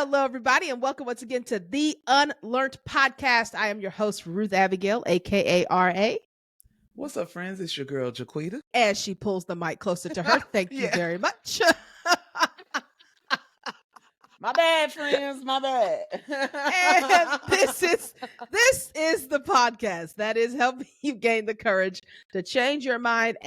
Hello, everybody, and welcome once again to the UnLearnT podcast. I am your host, Ruth Abigail, aka RA. What's up, friends? It's your girl, Jaquita. As she pulls the mic closer to her, thank you very much. My bad, friends. My bad. And this is the podcast that is helping you gain the courage to change your mind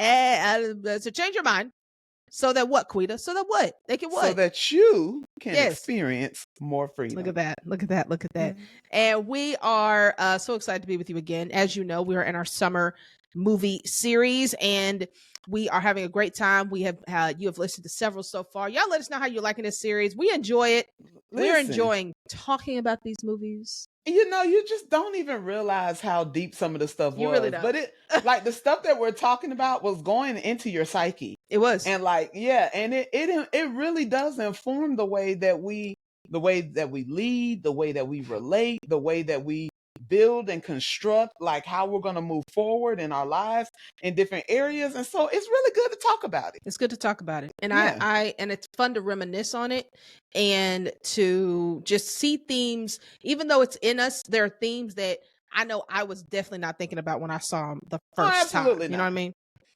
so that what, Quita? So that what? They can what? So that you can experience more freedom. Look at that. Look at that. Look at that. Mm-hmm. And we are so excited to be with you again. As you know, we are in our summer movie series and we are having a great time. We have you have listened to several so far. Y'all let us know how you're liking this series. We enjoy it. We're enjoying talking about these movies. You know, you just don't even realize how deep some of the stuff was. Really don't. But it like the stuff that we're talking about was going into your psyche. It was. And like, yeah, and it really does inform the way that we lead, the way that we relate, the way that we build and construct, like how we're going to move forward in our lives in different areas. And so it's really good to talk about it. It's good to talk about it. And I and it's fun to reminisce on it and to just see themes, even though it's in us, there are themes that I know I was definitely not thinking about when I saw them the first time. You know what I mean?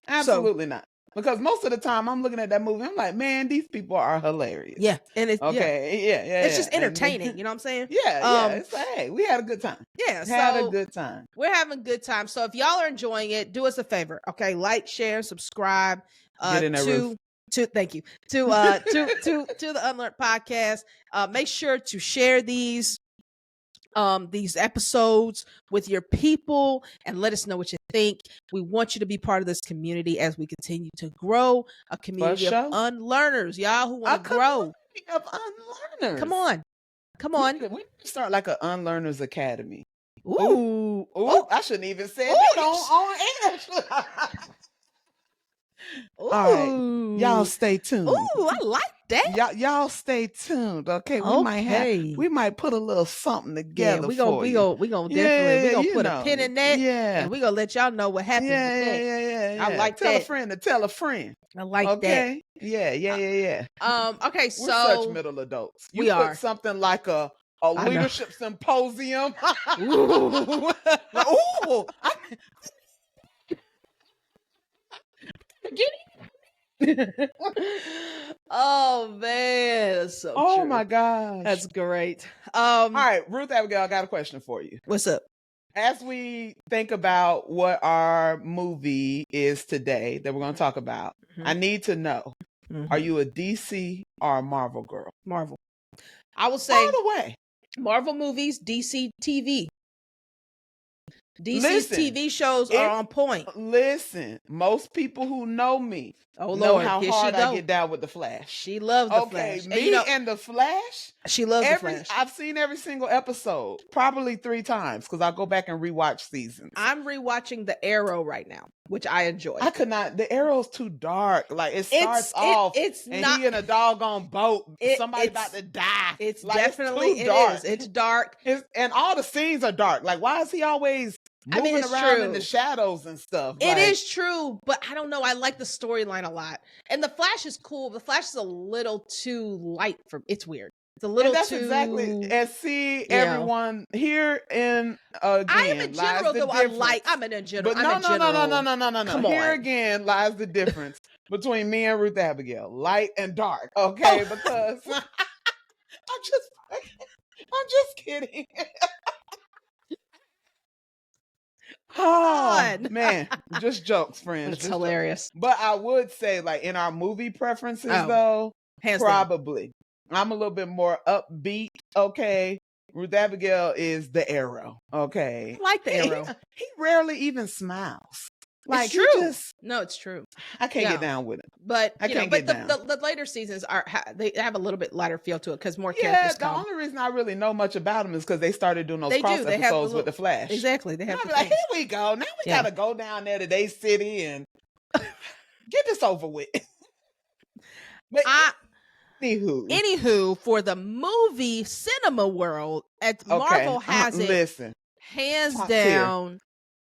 Absolutely not. Because most of the time I'm looking at that movie, I'm like, man, these people are hilarious. Yeah. And it's it's just entertaining. You know what I'm saying? It's like, hey, we had a good time. Yeah. Had a good time. We're having a good time. So if y'all are enjoying it, do us a favor. Okay. Like, share, subscribe. Get in there, Ruth. Thank you. To the UnLearnT podcast. Make sure to share these episodes with your people and let us know what you think. We want you to be part of this community as we continue to grow a community of unlearners, y'all who want to grow. Of unlearners. Come on. We need to start like an Unlearners Academy. Ooh. I shouldn't even say it on air. All right, y'all stay tuned. Ooh, I like that. Y'all stay tuned. Okay, we might put a little something together. We gonna definitely put a pin in that. Yeah, and we gonna let y'all know what happens. Yeah. I like tell that. a friend to tell a friend. I like that. Yeah. Okay, so we're such middle adults. You put something like a leadership symposium. Ooh. Oh man, that's so true. My gosh, that's great. All right, Ruth Abigail, I got a question for you. What's up? As we think about what our movie is today that we're going to talk about, I need to know: are you a DC or a Marvel girl? Marvel. I will say all the way. Marvel movies, DC TV. DC's TV shows are on point. Listen, most people who know me know Lord, how hard I get down with the Flash. She loves the Flash. And the Flash. She loves the Flash. I've seen every single episode, probably 3 times, because I go back and rewatch seasons. I'm rewatching The Arrow right now, which I enjoy. I could not. The Arrow's too dark. Like he in a doggone boat. Somebody about to die. It's like, definitely it's too dark. It's dark. And all the scenes are dark. Like, why is he always moving around in the shadows and stuff? It is true, but I don't know. I like the storyline a lot. And the Flash is cool. The Flash is a little too light for it's weird. It's a little that's too exactly. And see, everyone here in again, I am in general though. I'm in general. But no. Come here on. again lies the difference between me and Ruth Abigail, light and dark. Okay, because I'm just kidding. Oh man, just jokes, friends. It's hilarious. But I would say, like in our movie preferences, though, probably down. I'm a little bit more upbeat. Okay, Ruth Abigail is the Arrow. Okay, I like the Arrow. He rarely even smiles. Like, it's true. No, it's true. I can't get down with it. But the later seasons they have a little bit lighter feel to it because more characters come. The only reason I really know much about them is because they started doing those cross episodes with the Flash. Exactly. They have. Like, here we go. Now we gotta go down there to their city and get this over with. But anywho, for the movie cinema world, Marvel has it. Listen, hands down.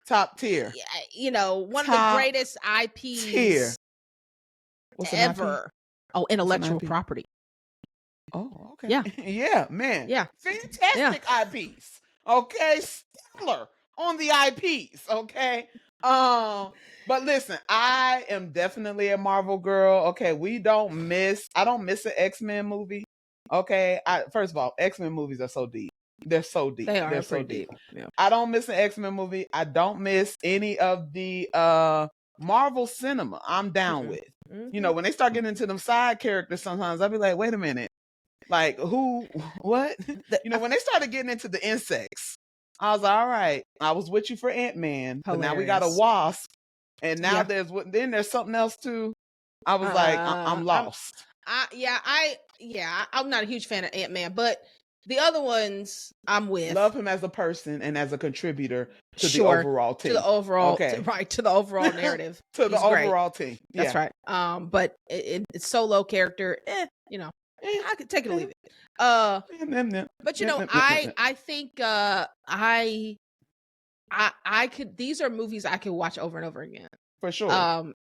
Top tier. You know, one of the greatest IPs ever. Oh, intellectual property. Oh, okay. Yeah. Yeah, man. Yeah. Fantastic IPs. Okay, stellar on the IPs. Okay. But listen, I am definitely a Marvel girl. Okay, I don't miss an X-Men movie. Okay. First of all, X-Men movies are so deep. They're so deep. They are They're so pretty deep. deep. Yeah. I don't miss an X-Men movie. I don't miss any of the Marvel cinema. I'm down with. You know, when they start getting into them side characters, sometimes I'll be like, wait a minute. Like who what? You know, when they started getting into the insects, I was like, all right, I was with you for Ant-Man, but now we got a Hilarious. wasp. And now Yeah. then there's something else too. I was like, I'm lost. I'm not a huge fan of Ant-Man, but the other ones I'm with. Love him as a person and as a contributor to the Sure. overall team. To the overall, Okay. to the overall narrative. To the He's great. overall team. That's Yeah. right. But it's solo character, you know, I could take it or leave it. But you know, I think I could. These are movies I could watch over and over again. For sure.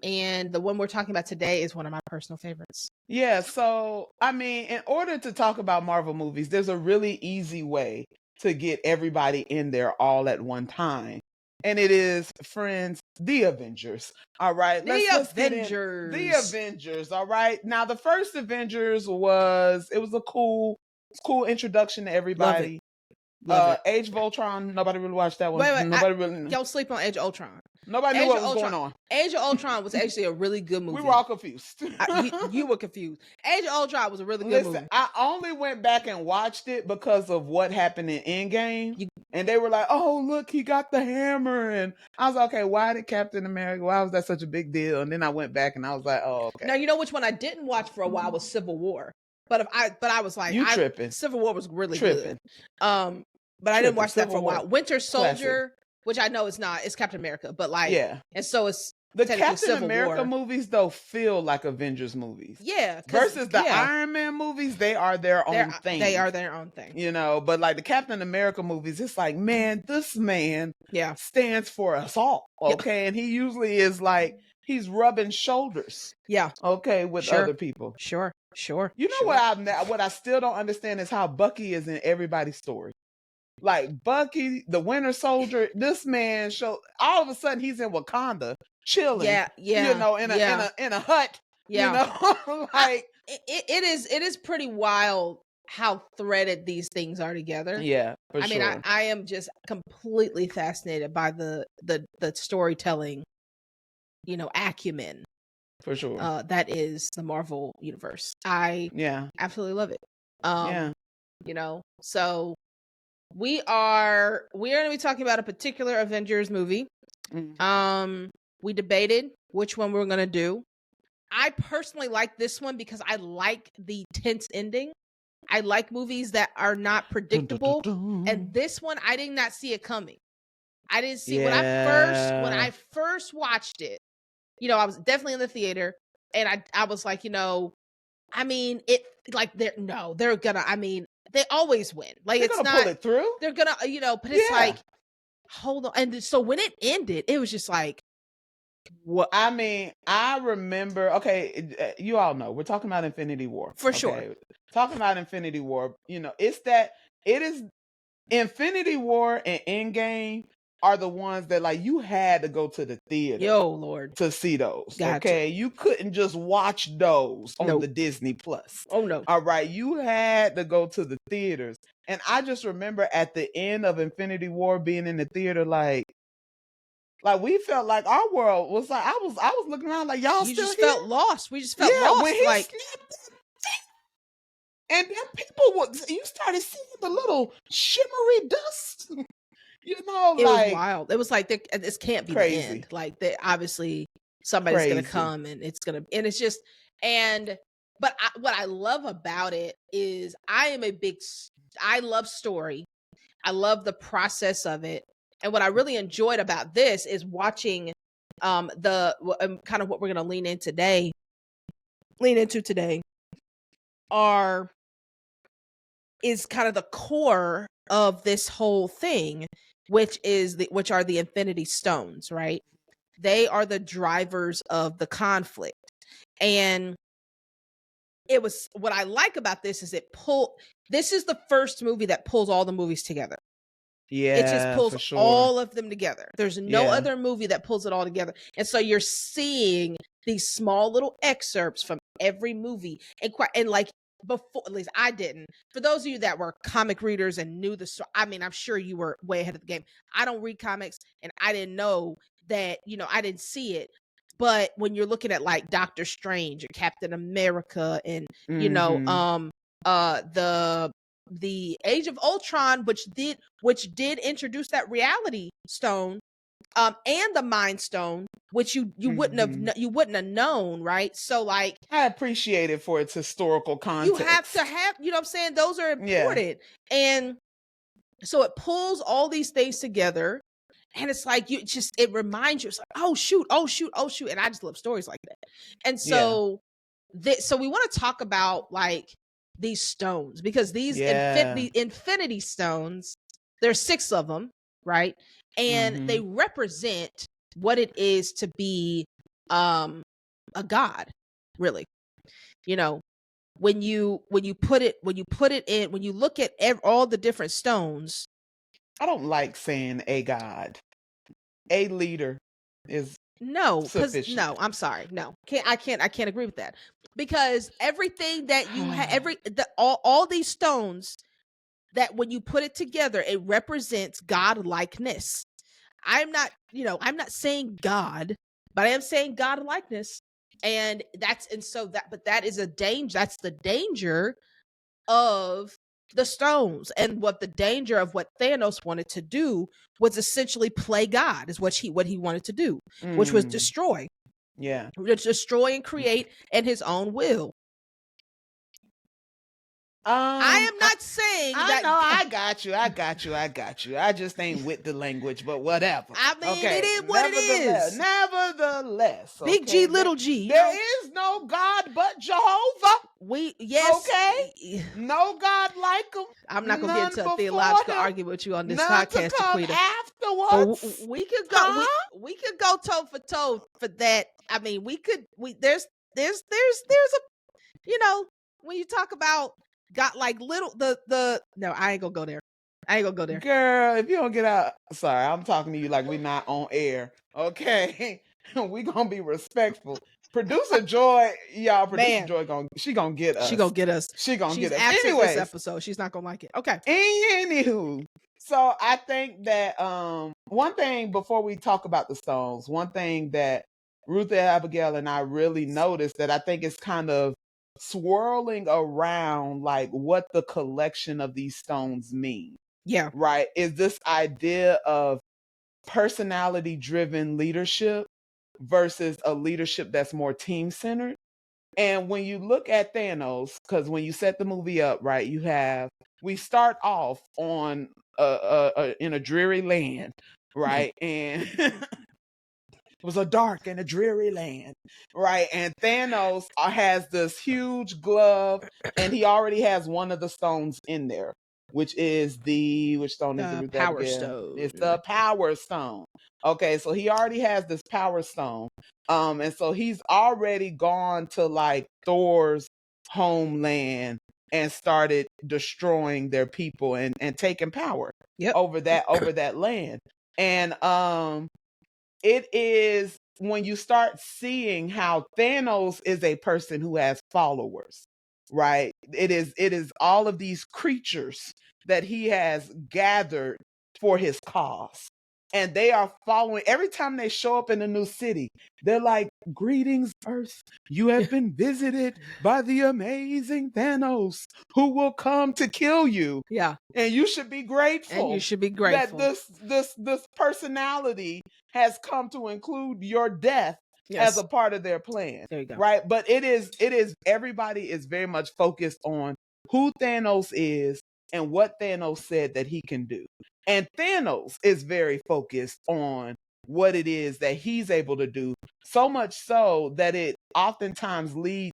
And the one we're talking about today is one of my personal favorites. Yeah, so I mean, in order to talk about Marvel movies, there's a really easy way to get everybody in there all at one time. And it is, friends, the Avengers. All right. Let's get in. The Avengers. All right. Now, the first Avengers was a cool introduction to everybody. Love it. Age of Ultron. Nobody really watched that one. Wait, don't sleep on Age of Ultron. Nobody knew what was going on. Age of Ultron was actually a really good movie. We were all confused. You were confused. Age of Ultron was a really good movie. I only went back and watched it because of what happened in Endgame. And they were like, oh, look, he got the hammer. And I was like, okay, why did Captain America, why was that such a big deal? And then I went back and I was like, oh, okay. Now, you know which one I didn't watch for a while was Civil War. But I was like, tripping. Civil War was really good. But I didn't watch that for a while. Winter Soldier, which I know it's not, it's Captain America, but like, yeah. And so it's the Captain America movies though feel like Avengers movies. Yeah. Versus the Iron Man movies, they are their own thing. They are their own thing. You know, but like the Captain America movies, it's like, man, this man stands for us all. Okay. Yeah. And he usually is like, he's rubbing shoulders. Yeah. Okay. With other people. Sure. You know what I still don't understand is how Bucky is in everybody's story. Like Bucky, the Winter Soldier, this man all of a sudden he's in Wakanda chilling. Yeah. You know, in a hut. Yeah. You know, like it is pretty wild how threaded these things are together. Yeah, for sure. I mean, I am just completely fascinated by the storytelling, you know, acumen. For sure. That is the Marvel universe. I absolutely love it. You know, so we are going to be talking about a particular Avengers movie. We debated which one we were going to do. I personally like this one because I like the tense ending. I like movies that are not predictable. And this one, I did not see it coming. I didn't see when I first watched it. You know, I was definitely in the theater, and I was like, you know, I mean, it like they're gonna. I mean, they always win. Like they're it's gonna not pull it through. They're gonna, you know, but it's like, hold on. And so when it ended, it was just like, what? I mean, I remember. Okay, you all know we're talking about Infinity War for sure. Talking about Infinity War. You know, it is Infinity War and Endgame are the ones that like you had to go to the theater. Yo, Lord, to see those. Gotcha. Okay, you couldn't just watch those on the Disney Plus. Oh no! All right, you had to go to the theaters, and I just remember at the end of Infinity War being in the theater, like we felt like our world was like I was looking around like y'all still just here? Felt lost. We just felt lost. When he like. And then you started seeing the little shimmery dust. You know, it was wild. It was like this can't be crazy. The end. Like obviously somebody's gonna come and it's just but what I love about it is I love story. I love the process of it, and what I really enjoyed about this is watching kind of what we're gonna lean into today is kind of the core of this whole thing, which are the Infinity Stones, right? They are the drivers of the conflict. And it was, what I like about this is this is the first movie that pulls all the movies together. It just Yeah, pulls for sure. all of them together. There's no Yeah. other movie that pulls it all together. And so you're seeing these small little excerpts from every movie. And like, before, at least I didn't. For those of you that were comic readers and knew the story, I mean, I'm sure you were way ahead of the game. I don't read comics, and I didn't know that, I didn't see it. But when you're looking at like Doctor Strange and Captain America and, Mm-hmm. The Age of Ultron, which did introduce that reality stone, and the Mind Stone, which you Mm-hmm. you wouldn't have known, right? So like, I appreciate it for its historical you have to context. have, what I'm saying, those are Yeah. important. And so it pulls all these things together, and it's like, it reminds you, it's like, oh shoot, oh shoot, oh shoot. And I just love stories like that. And Yeah. so so we want to talk about like these stones, because these Yeah. infinity stones, there's 6 of them, right? And Mm-hmm. they represent what it is to be a god, really. You know, when you put it in, when you look at all the different stones. I don't like saying a god. A leader is No, because sufficient. no, I'm sorry. No, I can't agree with that, because everything that you have, all these stones, that when you put it together, it represents God likeness. I'm not saying God, but I am saying God likeness. And that is a danger. That's the danger of the stones. And what the danger of what Thanos wanted to do was essentially play God, is what he wanted to do, which was Mm, yeah. destroy and create in his own will. I am I, not saying I that. know, I got you. I got you. I got you. I just ain't with the language, but whatever. I mean, it Okay. is what it is. Nevertheless, Big okay. G, little G. There is no God but Jehovah. Yes. Okay. No God like him. I'm not gonna get None into a before theological him. argument with you on this None to podcast, come Jaquita. But afterwards. we could go. Huh? We could go toe for toe for that. I mean, we could. There's a, when you talk about got like little the no, I ain't gonna go there. I ain't gonna go there. Girl, if you don't get out, sorry, I'm talking to you like we're not on air. Okay. We gonna be respectful. Producer Joy, y'all, producer Man, Joy she gonna get us. she gonna get us. She gonna She's get us. absent this Anyways, episode. She's not gonna like it. Okay. anywho, so I think that one thing before we talk about the stones, one thing that Ruth and Abigail and I really noticed that I think is kind of swirling around like what the collection of these stones mean, Yeah. right? Is this idea of personality driven leadership versus a leadership that's more team centered. And when you look at Thanos, because when you set the movie up, right, we start off on in a dreary land, right, and it was a dark and a dreary land, right? And Thanos has this huge glove, and he already has one of the stones in there, which stone is it, Ruth Power Abigail? Stone. It's the Power Stone. Okay, so he already has this Power Stone, and so he's already gone to like Thor's homeland and started destroying their people and taking power Yep. over that land, and it is when you start seeing how Thanos is a person who has followers, right? It is all of these creatures that he has gathered for his cause. And they are following every time they show up in a new city. They're like, "Greetings, Earth. You have been visited by the amazing Thanos who will come to kill you." Yeah. And you should be grateful. And you should be that grateful. this personality has come to include your death as a part of their plan. There you go. Right? But it is everybody is very much focused on who Thanos is and what Thanos said that he can do. And Thanos is very focused on what it is that he's able to do, so much so that it oftentimes leads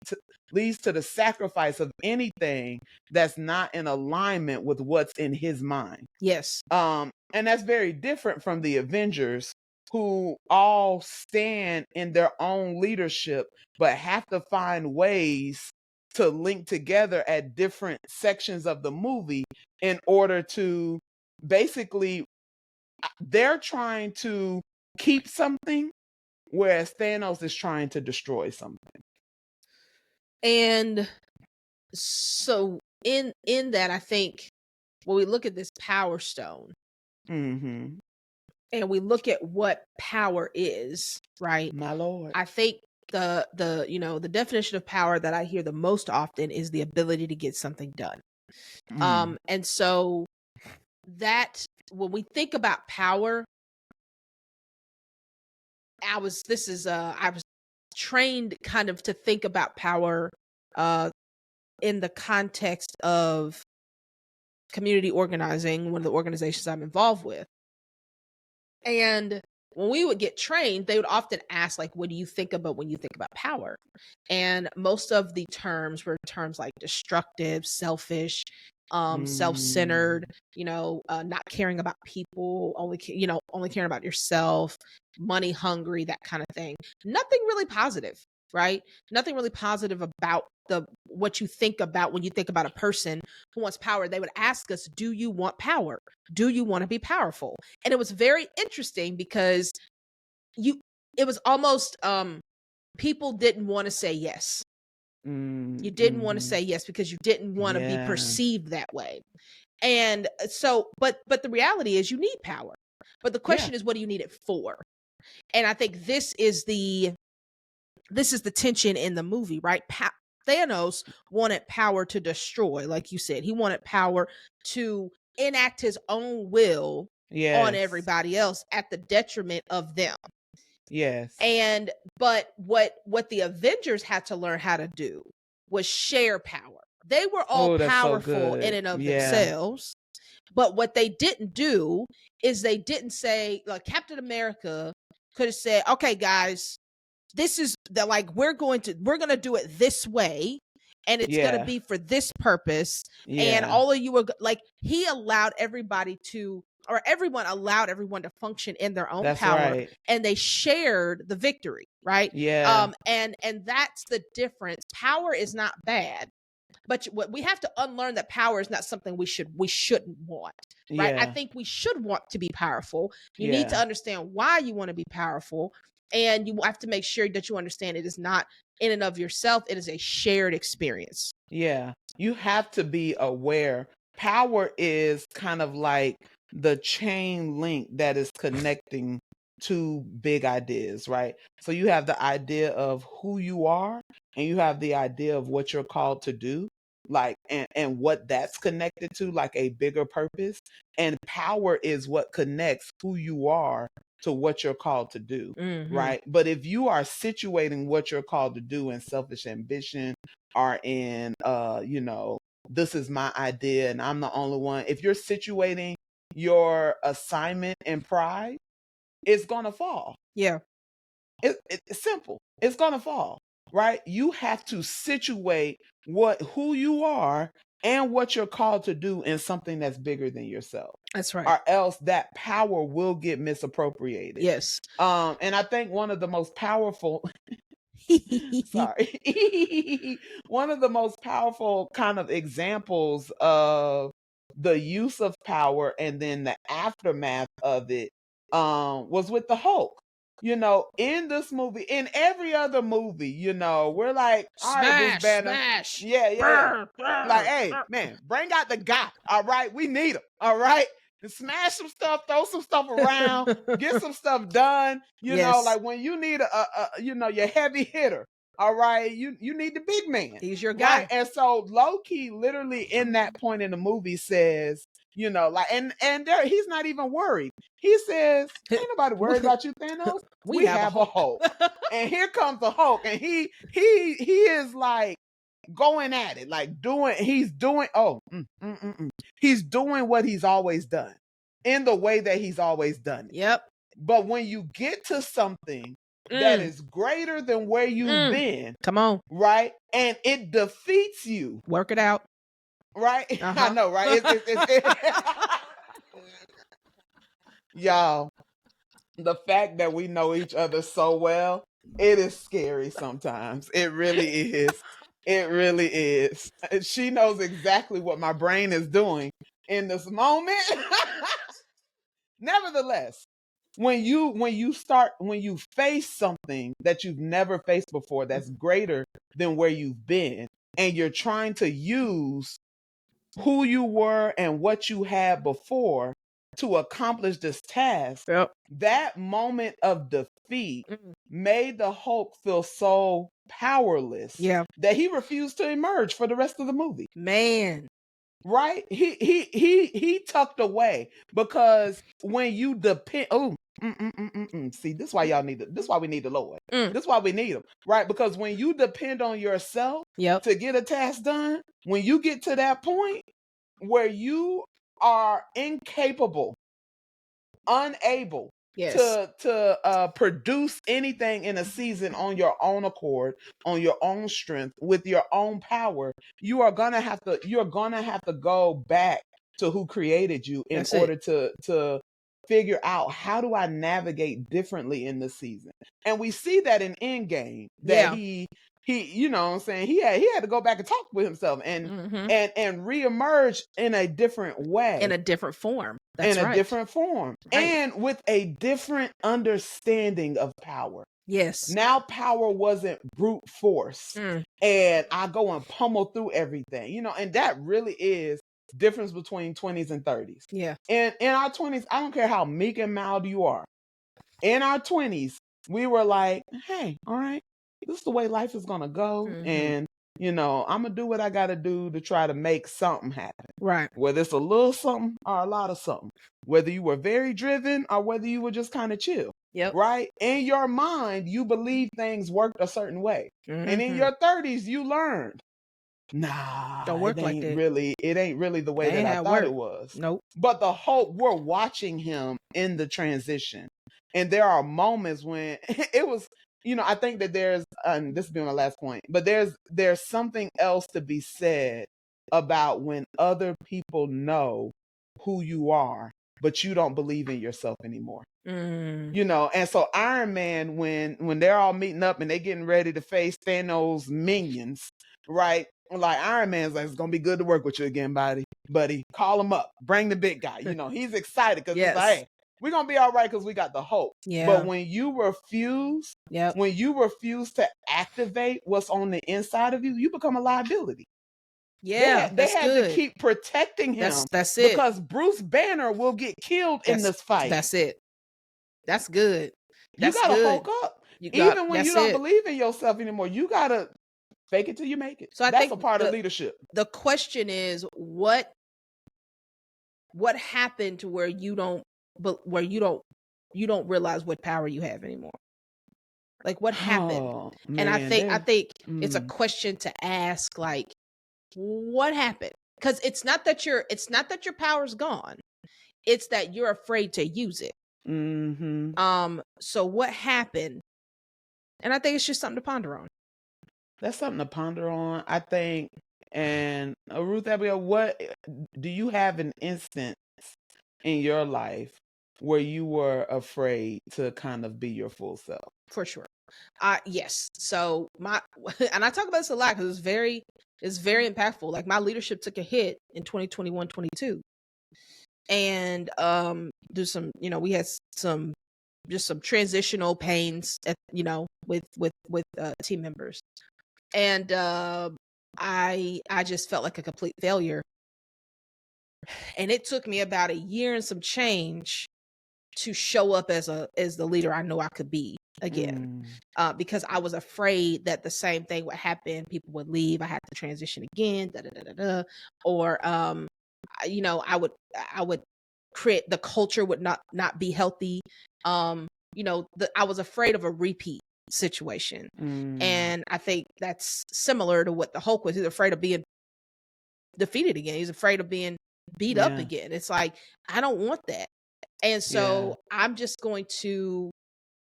to the sacrifice of anything that's not in alignment with what's in his mind. Yes. And that's very different from the Avengers, who all stand in their own leadership, but have to find ways to link together at different sections of the movie in order to basically, they're trying to keep something, whereas Thanos is trying to destroy something. And so in that, I think when we look at this Power Stone Mm-hmm. and we look at what power is, right? My Lord. I think the you know, the definition of power that I hear the most often is the ability to get something done. And so that when we think about power, I was trained kind of to think about power in the context of community organizing, one of the organizations I'm involved with. And when we would get trained, they would often ask, like, what do you think about when you think about power? And most of the terms were terms like destructive, selfish, self-centered, not caring about people, only caring about yourself, money hungry, that kind of thing. Nothing really positive, right? Nothing really positive about what you think about when you think about a person who wants power. They would ask us, do you want power? Do you want to be powerful? And it was very interesting because it was almost people didn't want to say yes. You didn't want to say yes because you didn't want to be perceived that way. And so, but the reality is you need power. But the question is, what do you need it for? And I think this is the tension in the movie, right? Thanos wanted power to destroy, like you said. He wanted power to enact his own will on everybody else at the detriment of them. Yes. But what the Avengers had to learn how to do was share power. They were all powerful in and of themselves. But what they didn't do is they didn't say, like Captain America could have said, okay, guys, this is we're gonna do it this way, and it's gonna be for this purpose. And all of you are he allowed everybody to, or everyone allowed everyone to function in their own power, and they shared the victory, right? And that's the difference. Power is not bad, but what we have to unlearn, that power is not something we shouldn't want, right? I think we should want to be powerful. You need to understand why you want to be powerful, and you have to make sure that you understand it is not in and of yourself. It is a shared experience. Yeah, you have to be aware. Power is kind of like the chain link that is connecting two big ideas, right? So you have the idea of who you are, and you have the idea of what you're called to do, like, and what that's connected to, like a bigger purpose. And power is what connects who you are to what you're called to do, right? But if you are situating what you're called to do in selfish ambition, or in this is my idea and I'm the only one, if you're situating your assignment in pride, it's gonna fall. It's simple. It's gonna fall, right? You have to situate who you are and what you're called to do in something that's bigger than yourself. That's right. Or else that power will get misappropriated. Yes. And I think one of the most powerful sorry. One of the most powerful kind of examples of the use of power and then the aftermath of it was with the Hulk. In this movie, in every other movie, we're like, all right, Bruce Banner. Smash. Yeah. Like, hey, man, bring out the guy. All right, we need him. All right. And smash some stuff, throw some stuff around, get some stuff done. Like when you need your heavy hitter. All right, you need the big man. He's your guy. Right? And so Loki literally in that point in the movie says, and there he's not even worried. He says, ain't nobody worried about you, Thanos. We have a Hulk. And here comes the Hulk. And he is like going at it, like he's doing what he's always done in the way that he's always done it. Yep. But when you get to something that is greater than where you've been, come on, right? And it defeats you. Work it out. Right? I know, right? Y'all, the fact that we know each other so well, it is scary sometimes. It really is. It really is. She knows exactly what my brain is doing in this moment. Nevertheless, when you face something that you've never faced before that's greater than where you've been, and you're trying to use who you were and what you had before to accomplish this task, Yep. that moment of defeat Mm. made the Hulk feel so powerless Yeah. that he refused to emerge for the rest of the movie. Man. Right? He tucked away, because when you depend, see, this is why y'all need this is why we need the Lord. Mm. This is why we need him, right? Because when you depend on yourself Yep. to get a task done, when you get to that point where you are incapable, unable Yes. to produce anything in a season on your own accord, on your own strength, with your own power, you're gonna have to go back to who created you in That's it. order to figure out, how do I navigate differently in this season. And we see that in Endgame, that Yeah. he you know what I'm saying, he had to go back and talk with himself, and Mm-hmm. and reemerge in a different way, In a different form. in That's a right. different form, Right. and with a different understanding of power. Yes. Now power wasn't brute force, Mm. and I go and pummel through everything, and that really is difference between 20s and 30s. Yeah. And in our 20s, I don't care how meek and mild you are. In our 20s, we were like, hey, all right, this is the way life is gonna go. Mm-hmm. And I'm gonna do what I gotta do to try to make something happen. Right. Whether it's a little something or a lot of something. Whether you were very driven or whether you were just kind of chill. Yep. Right? In your mind, you believe things worked a certain way. Mm-hmm. And in your 30s, you learned, Don't work like that. it ain't really the way That that ain't I how it thought work. it was. Nope. But the hope, we're watching him in the transition. And there are moments when it was, I think that there's, and this will be my last point, but there's something else to be said about when other people know who you are, but you don't believe in yourself anymore. Mm. And so Iron Man, when they're all meeting up and they getting ready to face Thanos' minions, right? Like, Iron Man's like, it's gonna be good to work with you again, buddy. Call him up, bring the big guy. He's excited because he's like, Yes. hey, we're gonna be all right because we got the hope. Yeah. But when you refuse, Yep. to activate what's on the inside of you, you become a liability. Yeah. They That's had good. to keep protecting him. That's it. Because Bruce Banner will get killed in this fight. That's it. That's good. You That's gotta good. hulk up. Even when you don't believe in yourself anymore, you gotta fake it till you make it. So I That's think a part of leadership. The question is, what happened to where you don't realize what power you have anymore? Like, what happened? Oh, And I man, think it's a question to ask, like, what happened? Because it's not that your power's gone. It's that you're afraid to use it. Mm-hmm. So what happened? And I think it's just something to ponder on. That's something to ponder on, I think. And Ruth Abigail, what do you have an instance in your life where you were afraid to kind of be your full self? For sure. Yes. So and I talk about this a lot because it's very impactful. Like, my leadership took a hit in 2021, 22. And we had some transitional pains with team members. And I just felt like a complete failure. And it took me about a year and some change to show up as the leader I know I could be again. Because I was afraid that the same thing would happen. People would leave. I had to transition again, or I would create, the culture would not be healthy. I was afraid of a repeat situation. And I think that's similar to what the Hulk was. He's afraid of being defeated again. He's afraid of being beat up again. It's like, I don't want that. And so I'm just going to,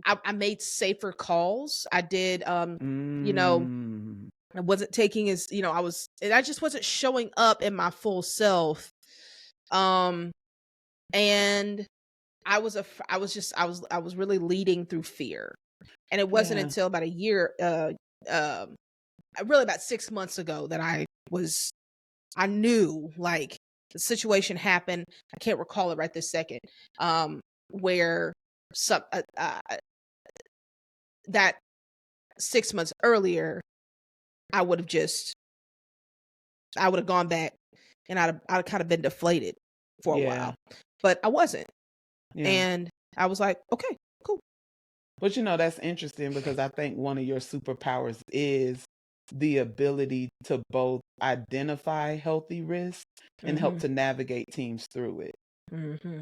I made safer calls. I did, I wasn't taking I just wasn't showing up in my full self. And I was really leading through fear. And it wasn't until about a year, really about 6 months ago that I knew, like, the situation happened. I can't recall it right this second. Where some that 6 months earlier, I would have gone back, and I'd kind of been deflated for a Yeah. while, but I wasn't, Yeah. and I was like, okay, cool. But that's interesting because I think one of your superpowers is the ability to both identify healthy risks and help Mm-hmm. to navigate teams through it. Mm-hmm.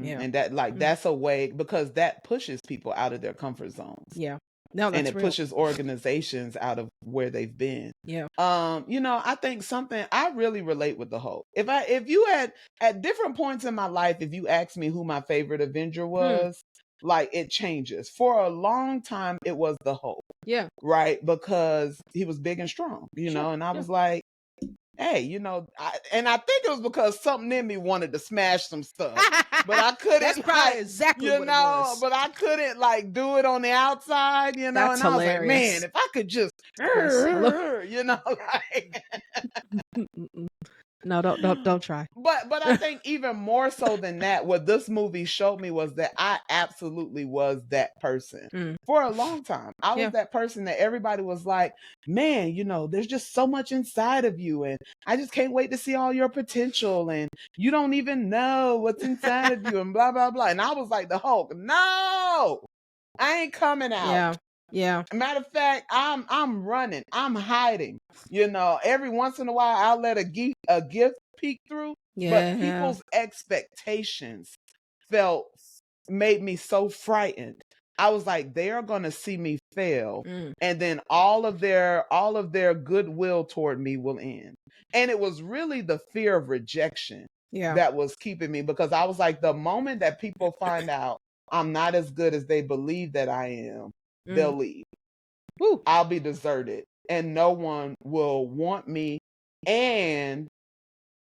Yeah. And that, like, Mm. that's a way, because that pushes people out of their comfort zones. Yeah. No, And that's it real. pushes organizations out of where they've been. Yeah. I think something I really relate with the Hulk. If you had, at different points in my life, if you asked me who my favorite Avenger was, like, it changes. For a long time, it was the Hulk, Yeah. right? Because he was big and strong, Sure. and I Yeah. was like, hey, and I think it was because something in me wanted to smash some stuff, but I couldn't. That's probably like, exactly what it was. but I couldn't, like, do it on the outside, That's and I was like, hilarious. man, if I could just, That's like. No, don't try. But I think even more so than that, what this movie showed me was that I absolutely was that person. For a long time, I was that person that everybody was like, man, there's just so much inside of you, and I just can't wait to see all your potential, and you don't even know what's inside of you, and blah, blah, blah. And I was like the Hulk. No, I ain't coming out. Yeah. Matter of fact, I'm running. I'm hiding. Every once in a while, I'll let a gift peek through. Yeah. But people's expectations made me so frightened. I was like, they are gonna see me fail, and then all of their goodwill toward me will end. And it was really the fear of rejection that was keeping me, because I was like, the moment that people find out I'm not as good as they believe that I am, they'll leave. Woo. I'll be deserted, and no one will want me, and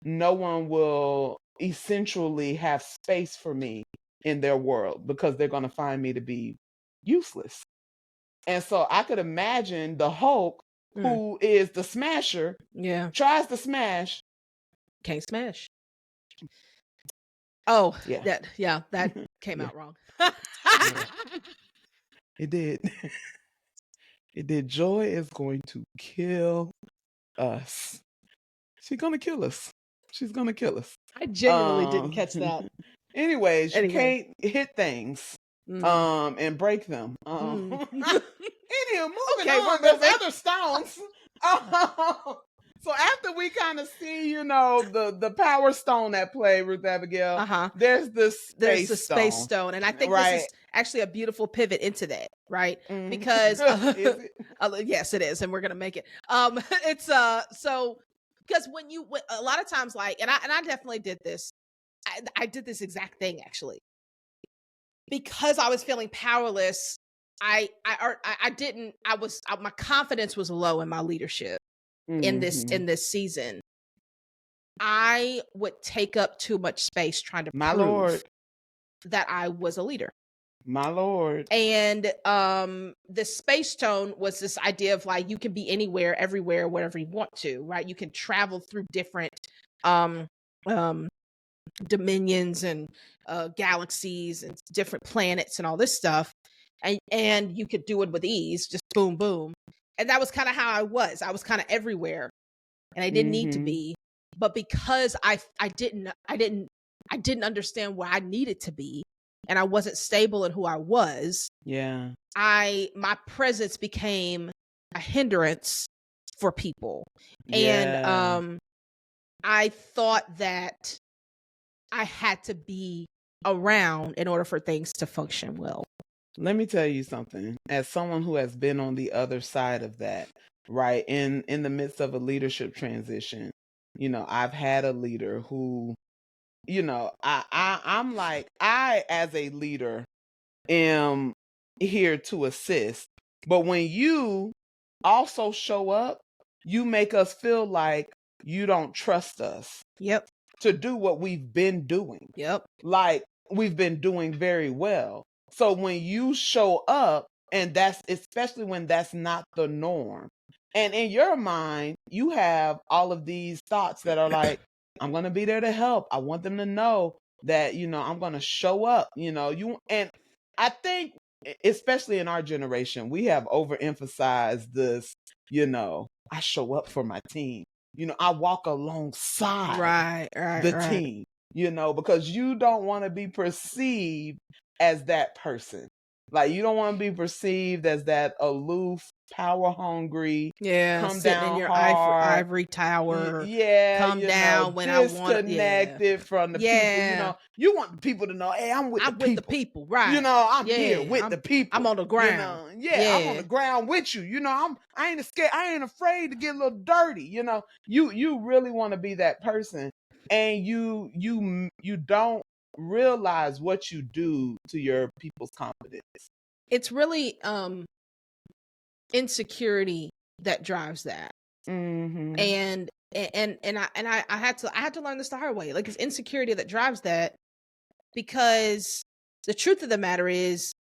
no one will essentially have space for me in their world, because they're going to find me to be useless. And so I could imagine the Hulk, who is the smasher, tries to smash, can't smash. Oh, yeah. that came out wrong. It did. It did. Joy is going to kill us. She's gonna kill us. She's gonna kill us. I genuinely didn't catch that. Anyways, you can't hit things and break them. Anywho, moving on, there's other stones. So after we kind of see, the power stone at play, Ruth Abigail, there's the space stone. And I think right. This is actually a beautiful pivot into that, right? Because is it? yes, it is, and we're gonna make it. It's so, because when a lot of times, like, and I definitely did this. I did this exact thing, actually, because I was feeling powerless. My confidence was low in my leadership in this season. I would take up too much space trying to prove that I was a leader. My Lord. And the space stone was this idea of, like, you can be anywhere, everywhere, wherever you want to, right? You can travel through different dominions and galaxies and different planets and all this stuff, and you could do it with ease, just boom, boom. And that was kind of how I was. I was kind of everywhere, and I didn't need to be. But because I didn't understand where I needed to be, and I wasn't stable in who I was. Yeah. My presence became a hindrance for people. Yeah. And I thought that I had to be around in order for things to function well. Let me tell you something. As someone who has been on the other side of that, right, in the midst of a leadership transition, I've had a leader who, I'm like, I, as a leader, am here to assist. But when you also show up, you make us feel like you don't trust us. Yep. To do what we've been doing. Yep. Like, we've been doing very well. So when you show up, and that's, especially when that's not the norm, And in your mind, you have all of these thoughts that are like, I'm going to be there to help. I want them to know that, I'm going to show up, and I think, especially in our generation, we have overemphasized this, I show up for my team. I walk alongside Right, the right. team, because you don't want to be perceived as that person. Like, you don't want to be perceived as that aloof, power hungry, Yeah, come sitting in down your hard, ivory tower, yeah, come down when I want. Yeah, disconnected from the people. yeah. You want the people to know, hey, I'm with the I'm with the people. people, right? I'm here Yeah, with the people. I'm on the ground. Yeah, I'm on Yeah, the ground with you. I ain't scared. I ain't afraid to get a little dirty. You really want to be that person, and you don't realize what you do to your people's confidence. it's really insecurity that drives that. Mm-hmm. And I had to learn this the hard way. Like, it's insecurity that drives that, because the truth of the matter is,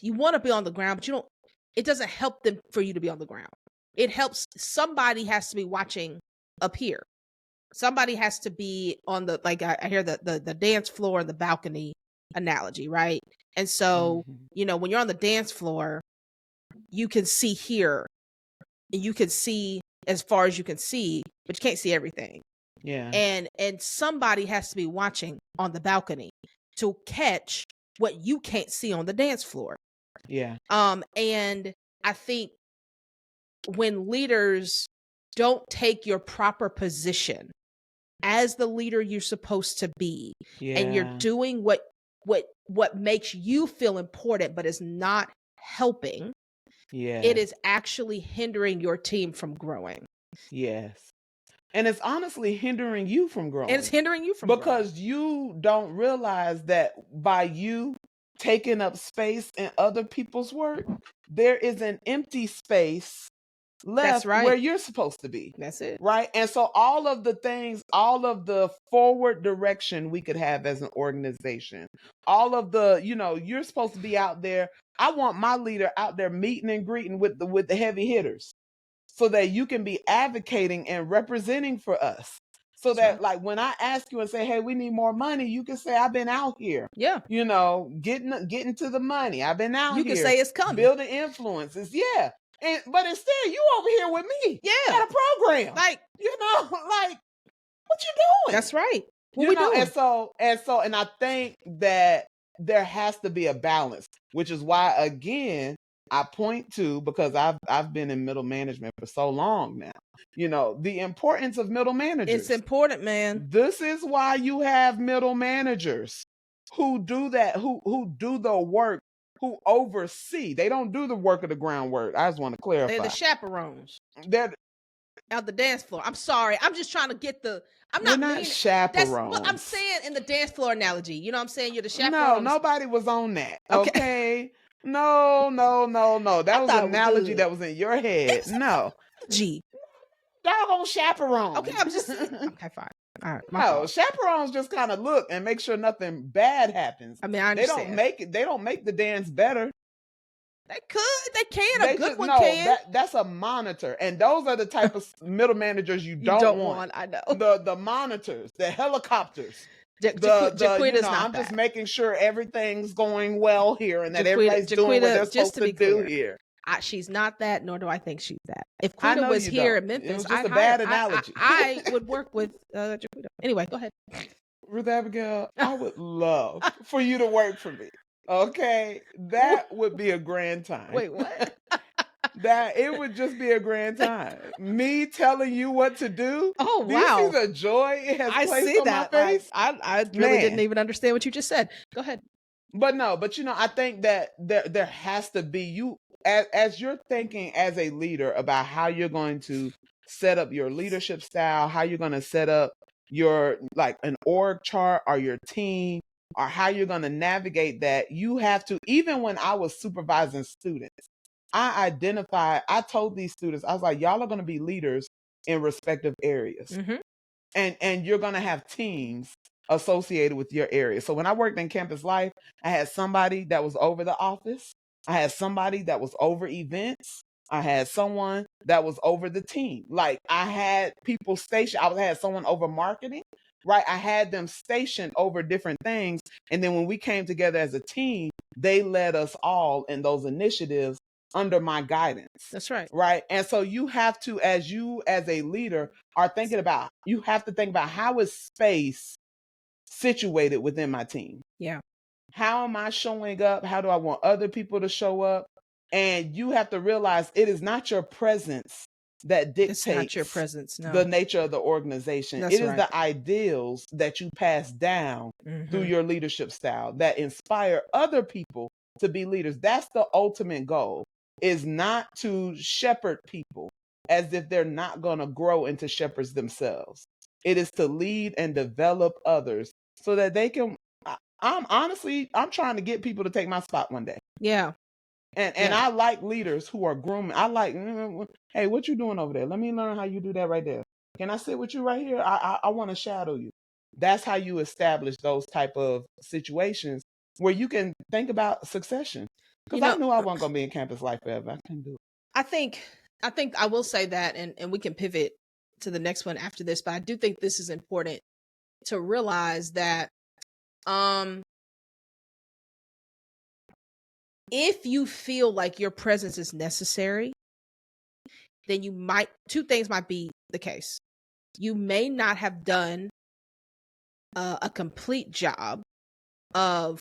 you want to be on the ground, but you don't. It doesn't help them for you to be on the ground. It helps. Somebody has to be watching up here. Somebody has to be on the, like, I hear the dance floor and the balcony analogy, right? And so, Mm-hmm. when you're on the dance floor, you can see here, and you can see as far as you can see, but you can't see everything. Yeah. And somebody has to be watching on the balcony to catch what you can't see on the dance floor. Yeah. And I think when leaders don't take your proper position as the leader you're supposed to be, and you're Yeah. doing what makes you feel important but is not helping, it is actually hindering your team from growing. Yes. And it's honestly hindering you from growing. And it's hindering you from because growing. you don't realize that by you taking up space in other people's work, there is an empty space left where you're supposed to be. That's it. Right. And so all of the things, all of the forward direction we could have as an organization, all of the, you're supposed to be out there. I want my leader out there meeting and greeting with the heavy hitters, so that you can be advocating and representing for us. So that, like, when I ask you and say, hey, we need more money, you can say, I've been out here. Yeah. Getting to the money. I've been out here. You can say it's coming. Building influences. Yeah. But instead, you over here with me. Yeah. At a program. Like, like, what you doing? That's right. What we doing? And I think that there has to be a balance, which is why, again, I point to, because I've been in middle management for so long now, the importance of middle managers. It's important, man. This is why you have middle managers who do that, who do the work, who oversee. They don't do the work of the groundwork. I just want to clarify. They're the chaperones. They're out the dance floor. I'm sorry. I'm just trying to get the. I'm We're not chaperones. I'm saying in the dance floor analogy. You know what I'm saying? You're the chaperone. No, nobody was on that. Okay. No. That was an analogy that was in your head. No. Gee. Doggone chaperone. Okay, I'm just okay, fine. All right. No, chaperones just kind of look and make sure nothing bad happens. I mean, I understand. They don't make the dance better. They could. They can. A good one can. That's a monitor. And those are the type of middle managers you don't want. I know. The monitors, the helicopters. Jaquita's not I'm just making sure everything's going well here and that everybody's doing what they're supposed to do here. She's not that, nor do I think she's that. If Quita was here in Memphis, it was just a bad analogy. I would work with Jaquita. Anyway, go ahead. Ruth Abigail, I would love for you to work for me. Okay, that would be a grand time. Wait, what? That it would just be a grand time. Me telling you what to do. Oh, wow. Do you see the joy it has placed on my face? I really didn't even understand what you just said. Go ahead. But I think that there has to be, as you're thinking as a leader about how you're going to set up your leadership style, how you're going to set up your, like, an org chart or your team, or how you're going to navigate that, you have to, even when I was supervising students, I told these students, I was like, y'all are going to be leaders in respective areas. Mm-hmm. And you're going to have teams associated with your area. So when I worked in campus life, I had somebody that was over the office. I had somebody that was over events. I had someone that was over the team. Like I had people stationed. I had someone over marketing, right? I had them stationed over different things. And then when we came together as a team, they led us all in those initiatives under my guidance. That's right. Right. And so you have to, as a leader are thinking about, you have to think about how is space situated within my team. Yeah. How am I showing up? How do I want other people to show up? And you have to realize it is not your presence that It's not your dictates presence. the No. nature of the organization. That's It is right. the ideals that you pass down through your leadership style that inspire other people to be leaders. That's the ultimate goal, is not to shepherd people as if they're not going to grow into shepherds themselves. It is to lead and develop others so that they can. I'm trying to get people to take my spot one day. Yeah. And Yeah. I like leaders who are grooming. I like, hey, what you doing over there? Let me learn how you do that right there. Can I sit with you right here? I want to shadow you. That's how you establish those type of situations where you can think about succession. You Because I know, knew I wasn't gonna be in campus life forever. I couldn't do it. I think I will say that, and we can pivot to the next one after this, but I do think this is important to realize that if you feel like your presence is necessary, then two things might be the case. You may not have done a complete job of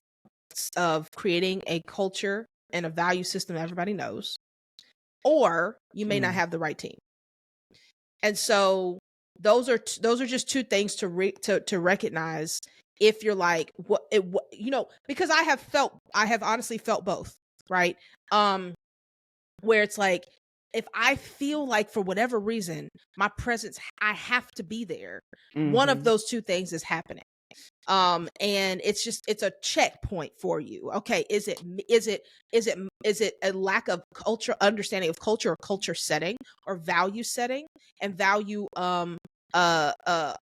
creating a culture and a value system that everybody knows, or you may not have the right team. And so those are just two things to recognize if you're like because I have honestly felt both, right? Where it's like, if I feel like for whatever reason my presence, I have to be there, one of those two things is happening. And it's a checkpoint for you. Okay, is it a lack of culture, understanding of culture, or culture setting, or value setting, and value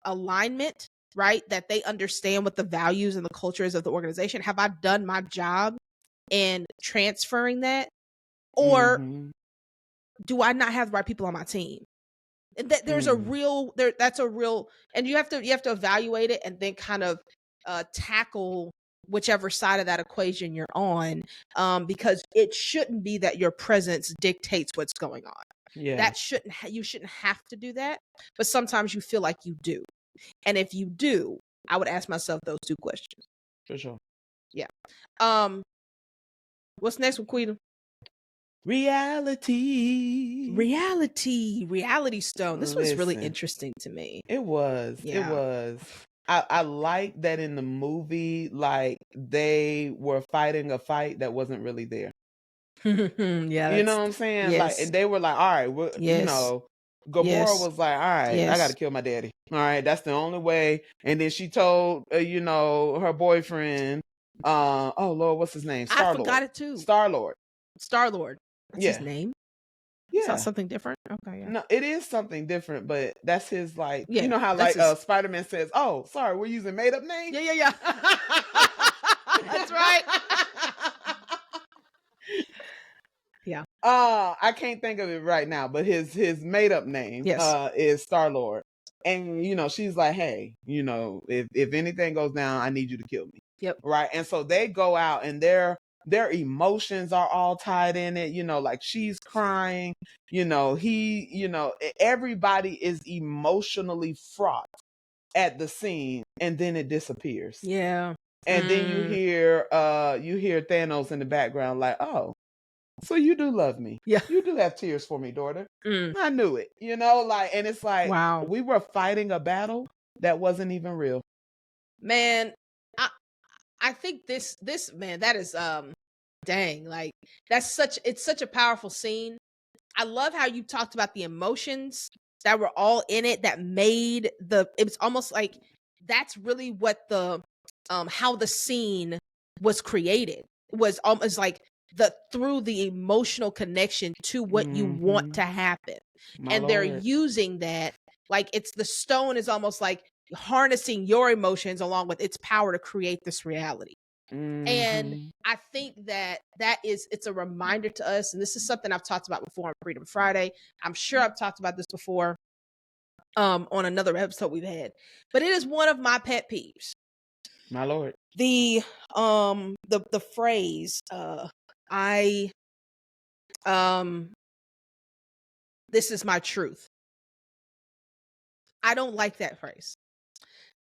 alignment, right? That they understand what the values and the culture is of the organization. Have I done my job in transferring that, or do I not have the right people on my team? And that there's that's a real, and you have to evaluate it and then kind of tackle whichever side of that equation you're on, because it shouldn't be that your presence dictates what's going on. Yeah. That you shouldn't have to do that, but sometimes you feel like you do. And if you do, I would ask myself those two questions. For sure. Yeah. What's next with Quita? Reality stone. This was really interesting to me. It was. Yeah. It was. I like that in the movie, like they were fighting a fight that wasn't really there. Yeah, you know what I'm saying? Yes. Like, and they were like, all right, well, Yes. Gamora Yes. was like, all right, I Yes. got to kill my daddy. All right, that's the only way. And then she told, her boyfriend, oh Lord, what's his name? I forgot it too. Star-Lord. That's his name? Yeah. It's not something different? Okay, yeah. No, it is something different, but that's his, like, Yeah, you know how that's like his... Spider-Man says, oh, sorry, we're using made-up names? Yeah. That's right. Yeah. I can't think of it right now, but his made-up name is Star-Lord. And she's like, hey, if anything goes down, I need you to kill me. Yep. Right. And so they go out and their emotions are all tied in it, like she's crying, everybody is emotionally fraught at the scene, and then it disappears. Yeah. And then you hear Thanos in the background like, oh, so you do love me. Yeah. You do have tears for me, daughter. I knew it. And it's like, wow, we were fighting a battle that wasn't even real. Man, I think this man, that is dang, like it's such a powerful scene. I love how you talked about the emotions that were all in it that made it was almost like that's really what the how the scene was created. It was almost like through the emotional connection to what you want to happen. They're using that, like it's the stone is almost like harnessing your emotions along with its power to create this reality. And Mm-hmm. I think that it's a reminder to us, and this is something I've talked about before on Freedom Friday. I'm sure I've talked about this before on another episode we've had, but it is one of my pet peeves. My Lord. The phrase I this is my truth. I don't like that phrase.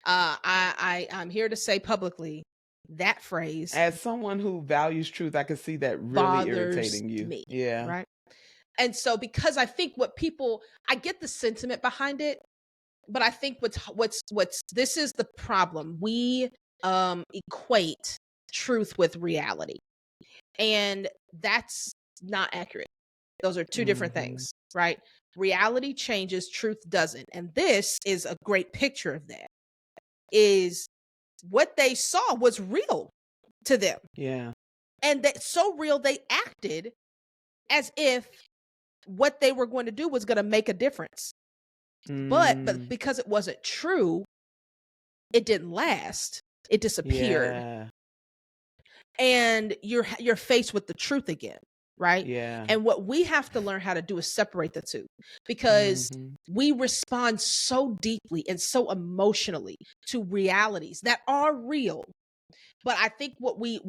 I'm here to say publicly that phrase As someone who values truth, I can see that really bothers irritating you. me. Yeah. Right. And so because I think I get the sentiment behind it, but I think what's this is the problem. We equate truth with reality. And that's not accurate. Those are two different Mm-hmm. things, right? Reality changes, truth doesn't. And this is a great picture of that. Is what they saw was real to them. Yeah. And that's so real they acted as if what they were going to do was going to make a difference. But because it wasn't true, it didn't last. It disappeared. Yeah. And you're faced with the truth again, right? Yeah. And what we have to learn how to do is separate the two, because Mm-hmm. we respond so deeply and so emotionally to realities that are real. But I think what we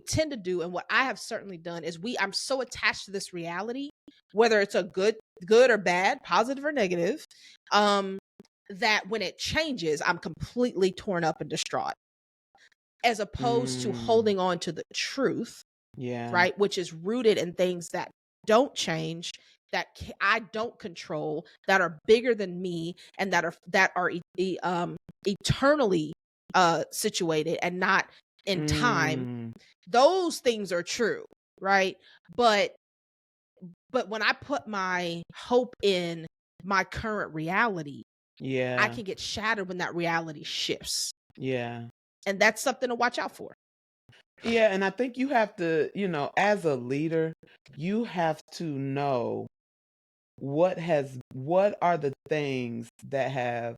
tend to do, and what I have certainly done, is I'm so attached to this reality, whether it's a good or bad, positive or negative, that when it changes, I'm completely torn up and distraught, as opposed to holding on to the truth, Yeah. right? Which is rooted in things that don't change, that I don't control, that are bigger than me, and that are eternally situated and not in time. Those things are true, right? But when I put my hope in my current reality, Yeah. I can get shattered when that reality shifts. Yeah. And that's something to watch out for. Yeah, and I think you have to, as a leader, you have to know what are the things that have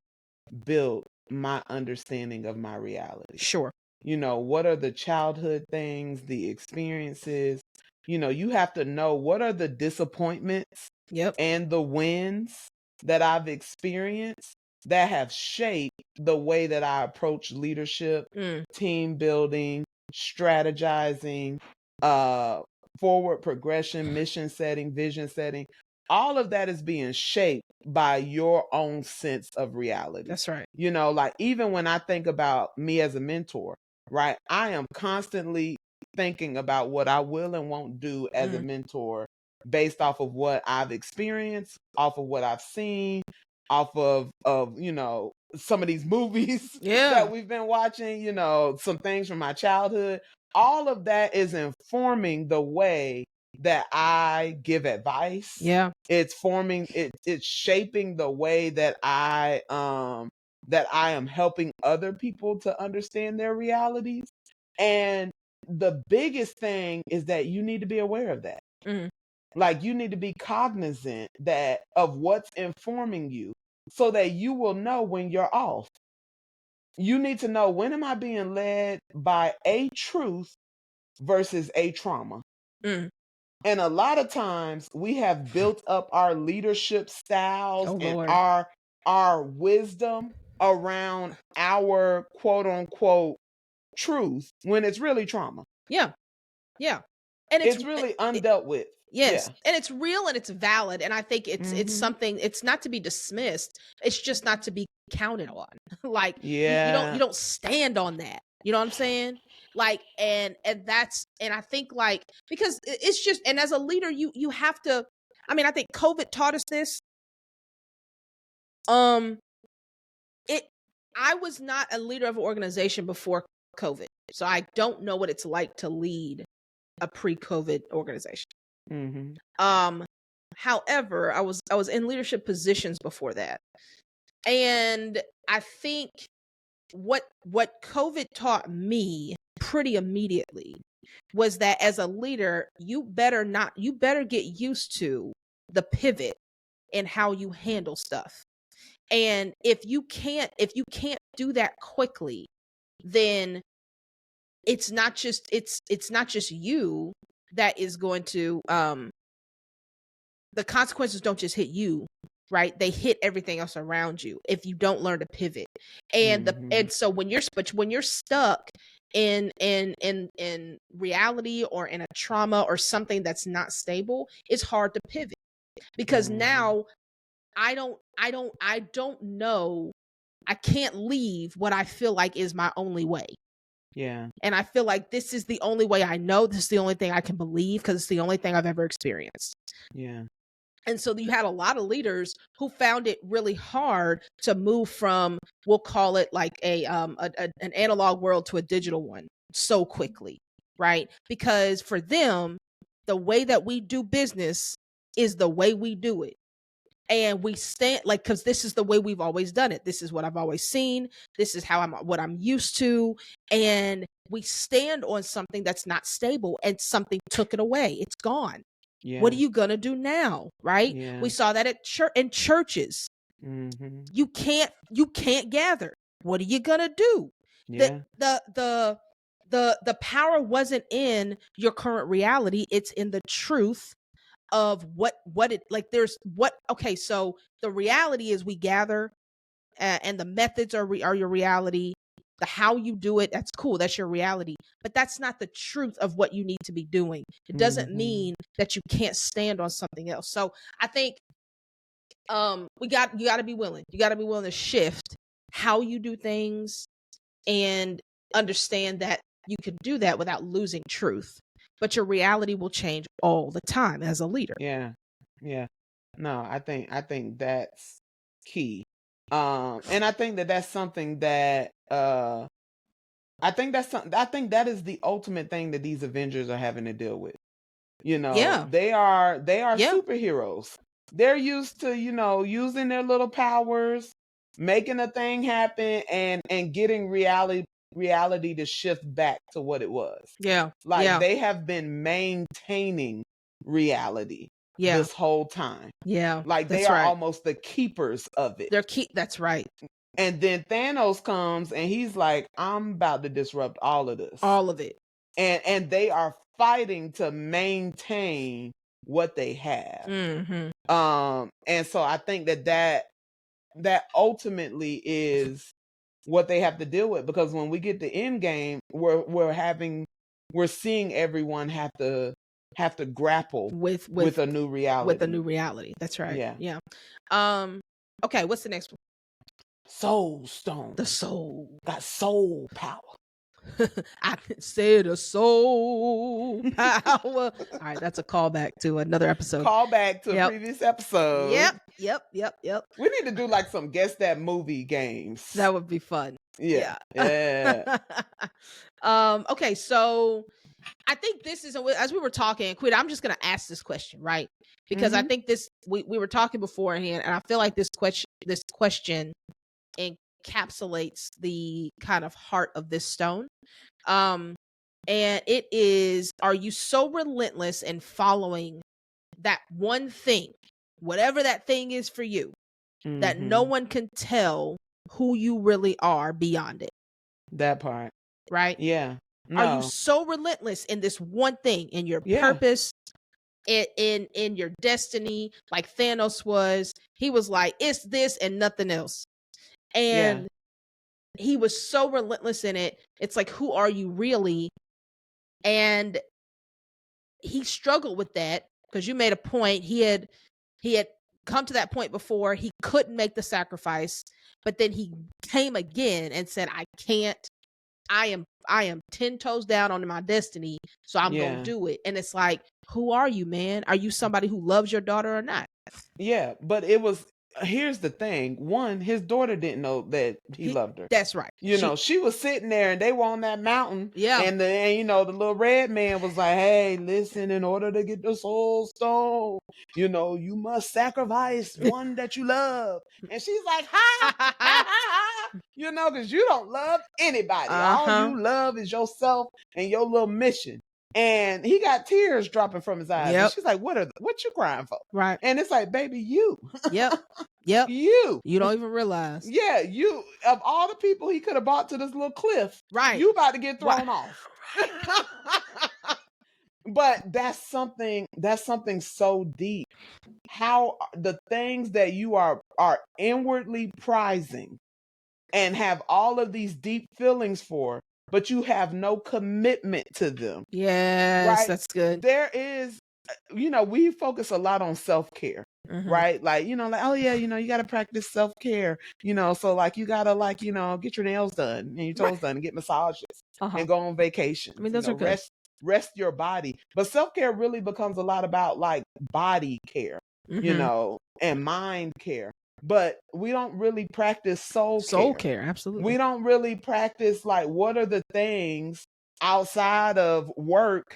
built my understanding of my reality. Sure. What are the childhood things, the experiences? You have to know what are the disappointments Yep. and the wins that I've experienced that have shaped the way that I approach leadership, team building, strategizing, forward progression, mission setting, vision setting. All of that is being shaped by your own sense of reality. That's right. Like even when I think about me as a mentor, right? I am constantly thinking about what I will and won't do as a mentor based off of what I've experienced, off of what I've seen, off of some of these movies that we've been watching, some things from my childhood. All of that is informing the way that I give advice. Yeah. It's it's shaping the way that I am helping other people to understand their realities. And the biggest thing is that you need to be aware of that. Like you need to be cognizant of what's informing you so that you will know when you're off. You need to know, when am I being led by a truth versus a trauma? And a lot of times we have built up our leadership styles and our wisdom around our quote unquote truth when it's really trauma. Yeah. Yeah. And it's really undealt with. Yes. Yeah. And it's real and it's valid. And I think it's something, it's not to be dismissed. It's just not to be counted on. Like you don't stand on that. You know what I'm saying? Like, and I think, like, because it's just, and as a leader, you have to, I think COVID taught us this. I was not a leader of an organization before COVID. So I don't know what it's like to lead a pre-COVID organization. However, I was in leadership positions before that. And I think what COVID taught me pretty immediately was that as a leader, you better get used to the pivot in how you handle stuff. And if you can't do that quickly, then it's not just you that is going to the consequences don't just hit you, right? They hit everything else around you if you don't learn to pivot. And so when you're stuck in reality or in a trauma or something that's not stable, it's hard to pivot because now I don't know, I can't leave what I feel like is my only way. Yeah. And I feel like this is the only way I know, this is the only thing I can believe because it's the only thing I've ever experienced. Yeah. And so you had a lot of leaders who found it really hard to move from, we'll call it like an analog world to a digital one so quickly, right? Because for them, the way that we do business is the way we do it. And we stand like, because this is the way we've always done it. This is what I've always seen. This is what I'm used to. And we stand on something that's not stable, and something took it away. It's gone. Yeah. What are you gonna do now? Right? Yeah. We saw that at in churches. You can't gather. What are you gonna do? Yeah. The power wasn't in your current reality. It's in the truth of what it like. Okay, so the reality is we gather, and the methods are your reality. The how you do it, that's cool, that's your reality, but that's not the truth of what you need to be doing. It doesn't mean that you can't stand on something else. So I think you got to be willing to shift how you do things and understand that you can do that without losing truth, but your reality will change all the time as a leader. Yeah. No, I think that's key. And I think that's something that I think that is the ultimate thing that these Avengers are having to deal with. Yeah. They are superheroes. They're used to, using their little powers, making a thing happen, and getting reality to shift back to what it was. Yeah. Like they have been maintaining reality this whole time. Yeah. Like they are almost the keepers of it. That's right. And then Thanos comes and he's like, I'm about to disrupt all of this. All of it. And they are fighting to maintain what they have. And so I think that ultimately is what they have to deal with, because when we get to Endgame, we're seeing everyone have to grapple with a new reality. That's right. Yeah. Okay, what's the next one? Soul Stone. The soul. Got soul power. I said a soul power. All right, that's a callback to another episode. Callback to a previous episode. Yep. We need to do like some guess that movie games. That would be fun. Yeah. Okay, so I think this is, as we were talking, Quita, I'm just going to ask this question, right? Because I think this, we were talking beforehand, and I feel like this question encapsulates the kind of heart of this stone. And it is, are you so relentless in following that one thing, whatever that thing is for you, that no one can tell who you really are beyond it? That part. Right? Yeah. No. Are you so relentless in this one thing, in your purpose, in your destiny, like Thanos was? He was like, it's this and nothing else. And he was so relentless in it. It's like, who are you really? And he struggled with that, because you made a point. He had come to that point before. He couldn't make the sacrifice, but then he came again and said, I can't. I am 10 toes down on my destiny, so I'm going to do it. And it's like, who are you, man? Are you somebody who loves your daughter or not? Yeah, but here's the thing. One, his daughter didn't know that he loved her. That's right. She was sitting there and they were on that mountain. Yeah. And the little red man was like, hey, listen, in order to get the soul stone, you must sacrifice one that you love. And she's like, ha, because you don't love anybody. All you love is yourself and your little mission. And he got tears dropping from his eyes. And Yep. she's like, what you crying for? Right. And it's like, baby, you. Yep. Yep. You. You don't even realize. Yeah, you, of all the people he could have brought to this little cliff, Right. you about to get thrown Why- off. But that's something so deep. How the things that you are inwardly prizing and have all of these deep feelings for, but you have no commitment to them. Yes, Right? that's good. There is, we focus a lot on self-care. Mhm. Right? Like, like, oh yeah, you got to practice self-care, so like you got to like, get your nails done and your toes done and get massages and go on vacation. I mean, those are good. Rest your body. But self-care really becomes a lot about like body care, Mhm. and mind care. But we don't really practice soul care, absolutely. We don't really practice like what are the things outside of work,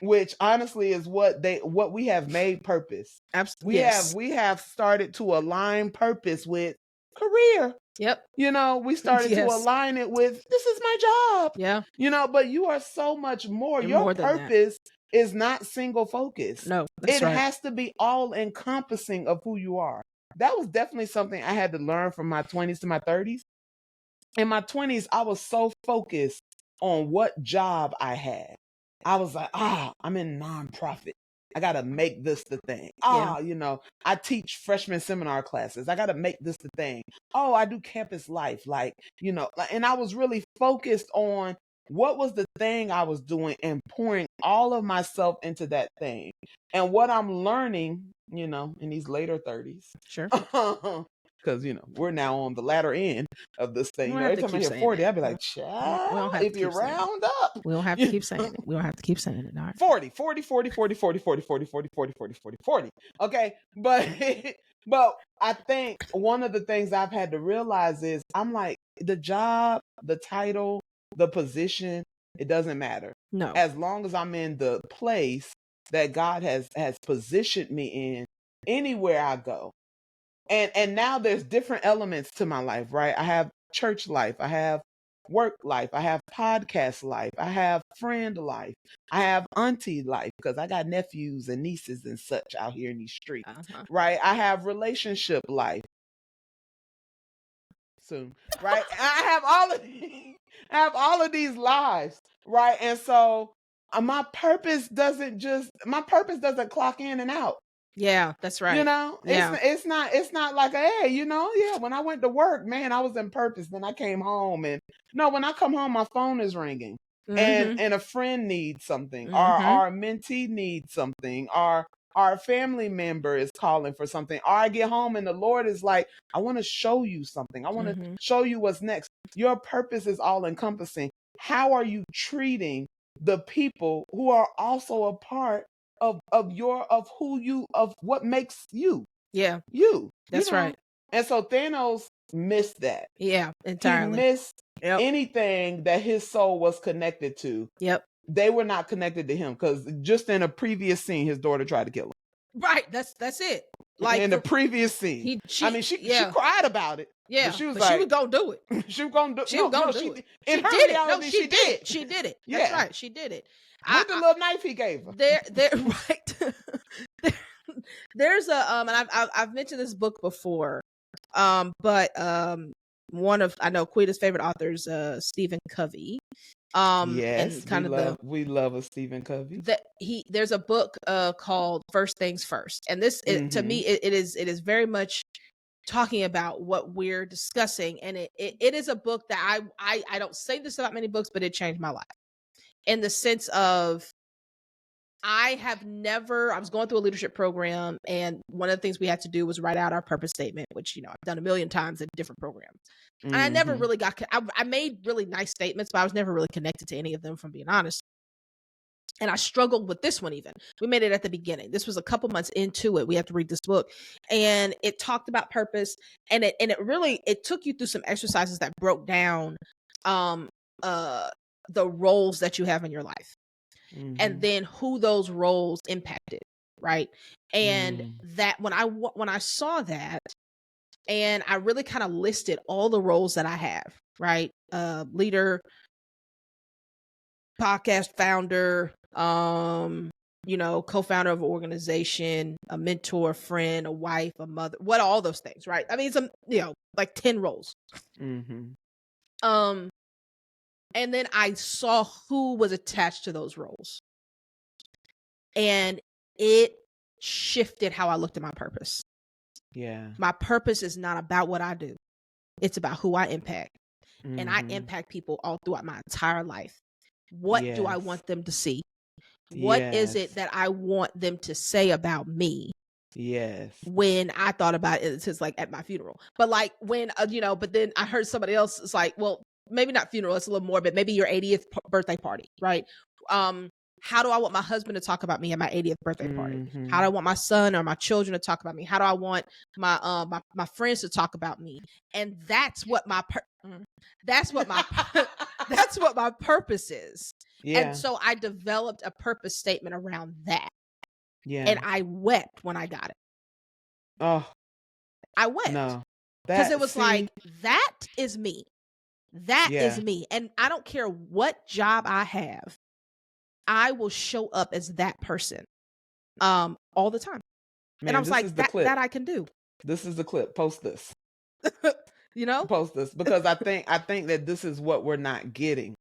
which honestly is what we have made purpose. Yes. We have started to align purpose with career. Yep. We started to Yes. align it with this is my job. Yeah. But you are so much more. You're Your more than that. purpose is not single focused. No, that's It right. has to be all encompassing of who you are. That was definitely something I had to learn from my 20s to my 30s. In my 20s, I was so focused on what job I had. I was like, I'm in nonprofit. I got to make this the thing. I teach freshman seminar classes. I got to make this the thing. Oh, I do campus life. And I was really focused on what was the thing I was doing and pouring all of myself into that thing. And what I'm learning, in these later 30s. Sure. Because, we're now on the latter end of this thing. We don't Every have to time I keep hear saying 40, it. I'd be like, We don't child, have to if you keep saying it. round up. We don't have to keep saying it. We don't have to keep saying it. All right. 40, 40, 40, 40, 40, 40, 40, 40, 40, 40, 40, 40. Okay. But but I think one of the things I've had to realize is I'm like, the job, the title, the position, it doesn't matter. No. As long as I'm in the place that God has positioned me in, anywhere I go. And now there's different elements to my life, right? I have church life, I have work life, I have podcast life, I have friend life, I have auntie life because I got nephews and nieces and such out here in these streets, right? I have relationship life soon, right? I have all of these lives, right? And so my purpose doesn't clock in and out. Yeah, that's right. It's not like, hey, when I went to work, man, I was in purpose. Then I came home and no, when I come home, my phone is ringing and a friend needs something or our mentee needs something or our family member is calling for something or I get home and the Lord is like, I want to show you something. I want to show you what's next. Your purpose is all encompassing. How are you treating the people who are also a part of what makes you? Yeah. You. That's right. And so Thanos missed that. Yeah, entirely. He missed anything that his soul was connected to. Yep. They were not connected to him because just in a previous scene, his daughter tried to kill him. Right. That's it. Like in the previous scene. She cried about it. Yeah. But she was but like, she was gonna do it. She was gonna do it. She was gonna do it. In she her did reality, it. No, she did it. She did it. That's Yeah. right. She did it. With the little knife he gave her. There right. There's a and I've mentioned this book before. But one of I know Quita's favorite authors, Stephen Covey. Yes, and kind of we love a Stephen Covey. There's a book called First Things First, and this to me it is very much talking about what we're discussing, and it is a book that I don't say this about many books, but it changed my life in the sense of I was going through a leadership program, and one of the things we had to do was write out our purpose statement, which, I've done a million times in different programs. And I never really I made really nice statements, but I was never really connected to any of them, from being honest. And I struggled with this one even. We made it at the beginning. This was a couple months into it. We had to read this book. And it talked about purpose. And it took you through some exercises that broke down the roles that you have in your life. And then who those roles impacted, right? And that when I saw that, and I really kind of listed all the roles that I have, right? Leader, podcast founder, co-founder of an organization, a mentor, friend, a wife, a mother, all those things, right? I mean, it's like 10 roles. Mm-hmm. And then I saw who was attached to those roles. And it shifted how I looked at my purpose. Yeah. My purpose is not about what I do. It's about who I impact. Mm-hmm. And I impact people all throughout my entire life. What do I Yes. want them to see? What is Yes. it that I want them to say about me? Yes. When I thought about it, it's just like at my funeral. But like when, but then I heard somebody else, it's like, well, maybe not funeral, it's a little more, but maybe your 80th birthday party, right? How do I want my husband to talk about me at my 80th birthday party? Mm-hmm. How do I want my son or my children to talk about me? How do I want my my friends to talk about me? And that's what my that's what my that's what my purpose is. Yeah. And so I developed a purpose statement around that. Yeah. And I wept when I got it. Oh, I wept. no. Because it was like, that is me. That is me. And I don't care what job I have, I will show up as that person all the time. Man, and I was this like, is the clip. that I can do. This is the clip. Post this. Post this, because I think that this is what we're not getting.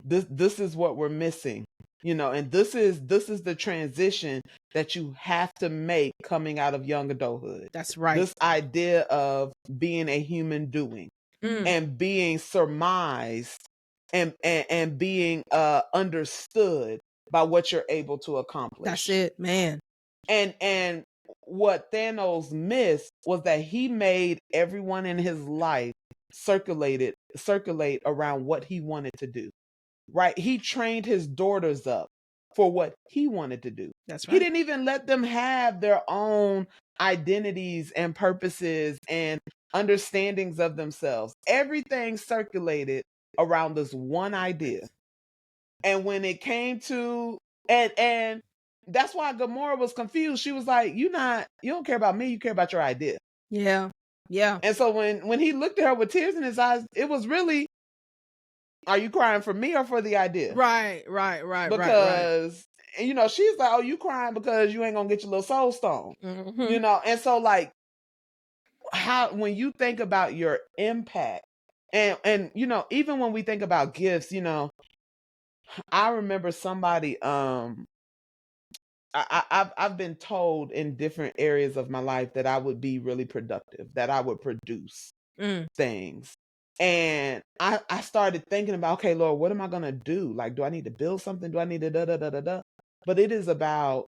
This is what we're missing. And this is the transition that you have to make coming out of young adulthood. That's right. This idea of being a human doing and being surmised and being understood by what you're able to accomplish. That's it, man. And what Thanos missed was that he made everyone in his life circulate around what he wanted to do. Right? He trained his daughters up for what he wanted to do. That's right. He didn't even let them have their own identities and purposes and understandings of themselves. Everything circulated around this one idea. And when it came to and that's why Gamora was confused. She was like, you don't care about me, you care about your idea. Yeah. Yeah. And so when he looked at her with tears in his eyes, it was really, are you crying for me or for the idea? Right. Because she's like, oh, you crying because you ain't gonna get your little soul stone. Mm-hmm. And so like when you think about your impact and even when we think about gifts, I remember somebody I've been told in different areas of my life that I would be really productive, that I would produce things. And I started thinking about, okay, Lord, what am I going to do? Like, do I need to build something? Do I need to da-da-da-da-da? But it is about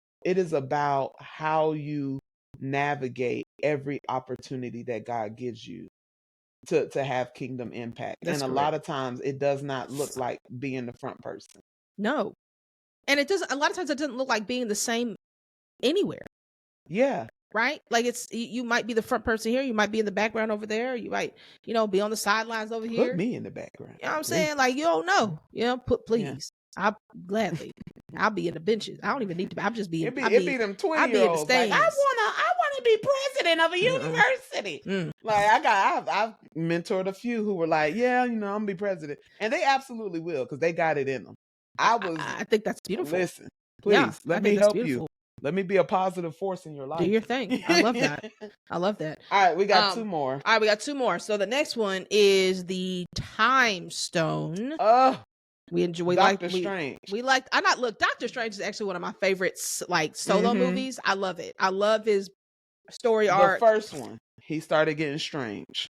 how you navigate every opportunity that God gives you to have kingdom impact. That's and a correct. lot of times it does not look like being the front person. No. And a lot of times it doesn't look like being the same anywhere. Yeah. Right? Like you might be the front person here, you might be in the background over there, you might, be on the sidelines over here. Put me in the background. You know what I'm saying? Like, you don't know. Please. Yeah. I'll be in the benches. I don't even need to. I'm just being. It be them 20-year-olds. Like, I wanna be president of a university. Like I've mentored a few who were like, yeah, I'm gonna be president, and they absolutely will because they got it in them. I think that's beautiful. Listen, please let me help you. Let me be a positive force in your life. Do your thing. I love that. I love that. All right, we got two more. All right, we got two more. So the next one is the Time Stone. We enjoy Doctor Strange. We liked. Doctor Strange is actually one of my favorites, like solo movies. I love it. I love his story arc. The first one, he started getting strange.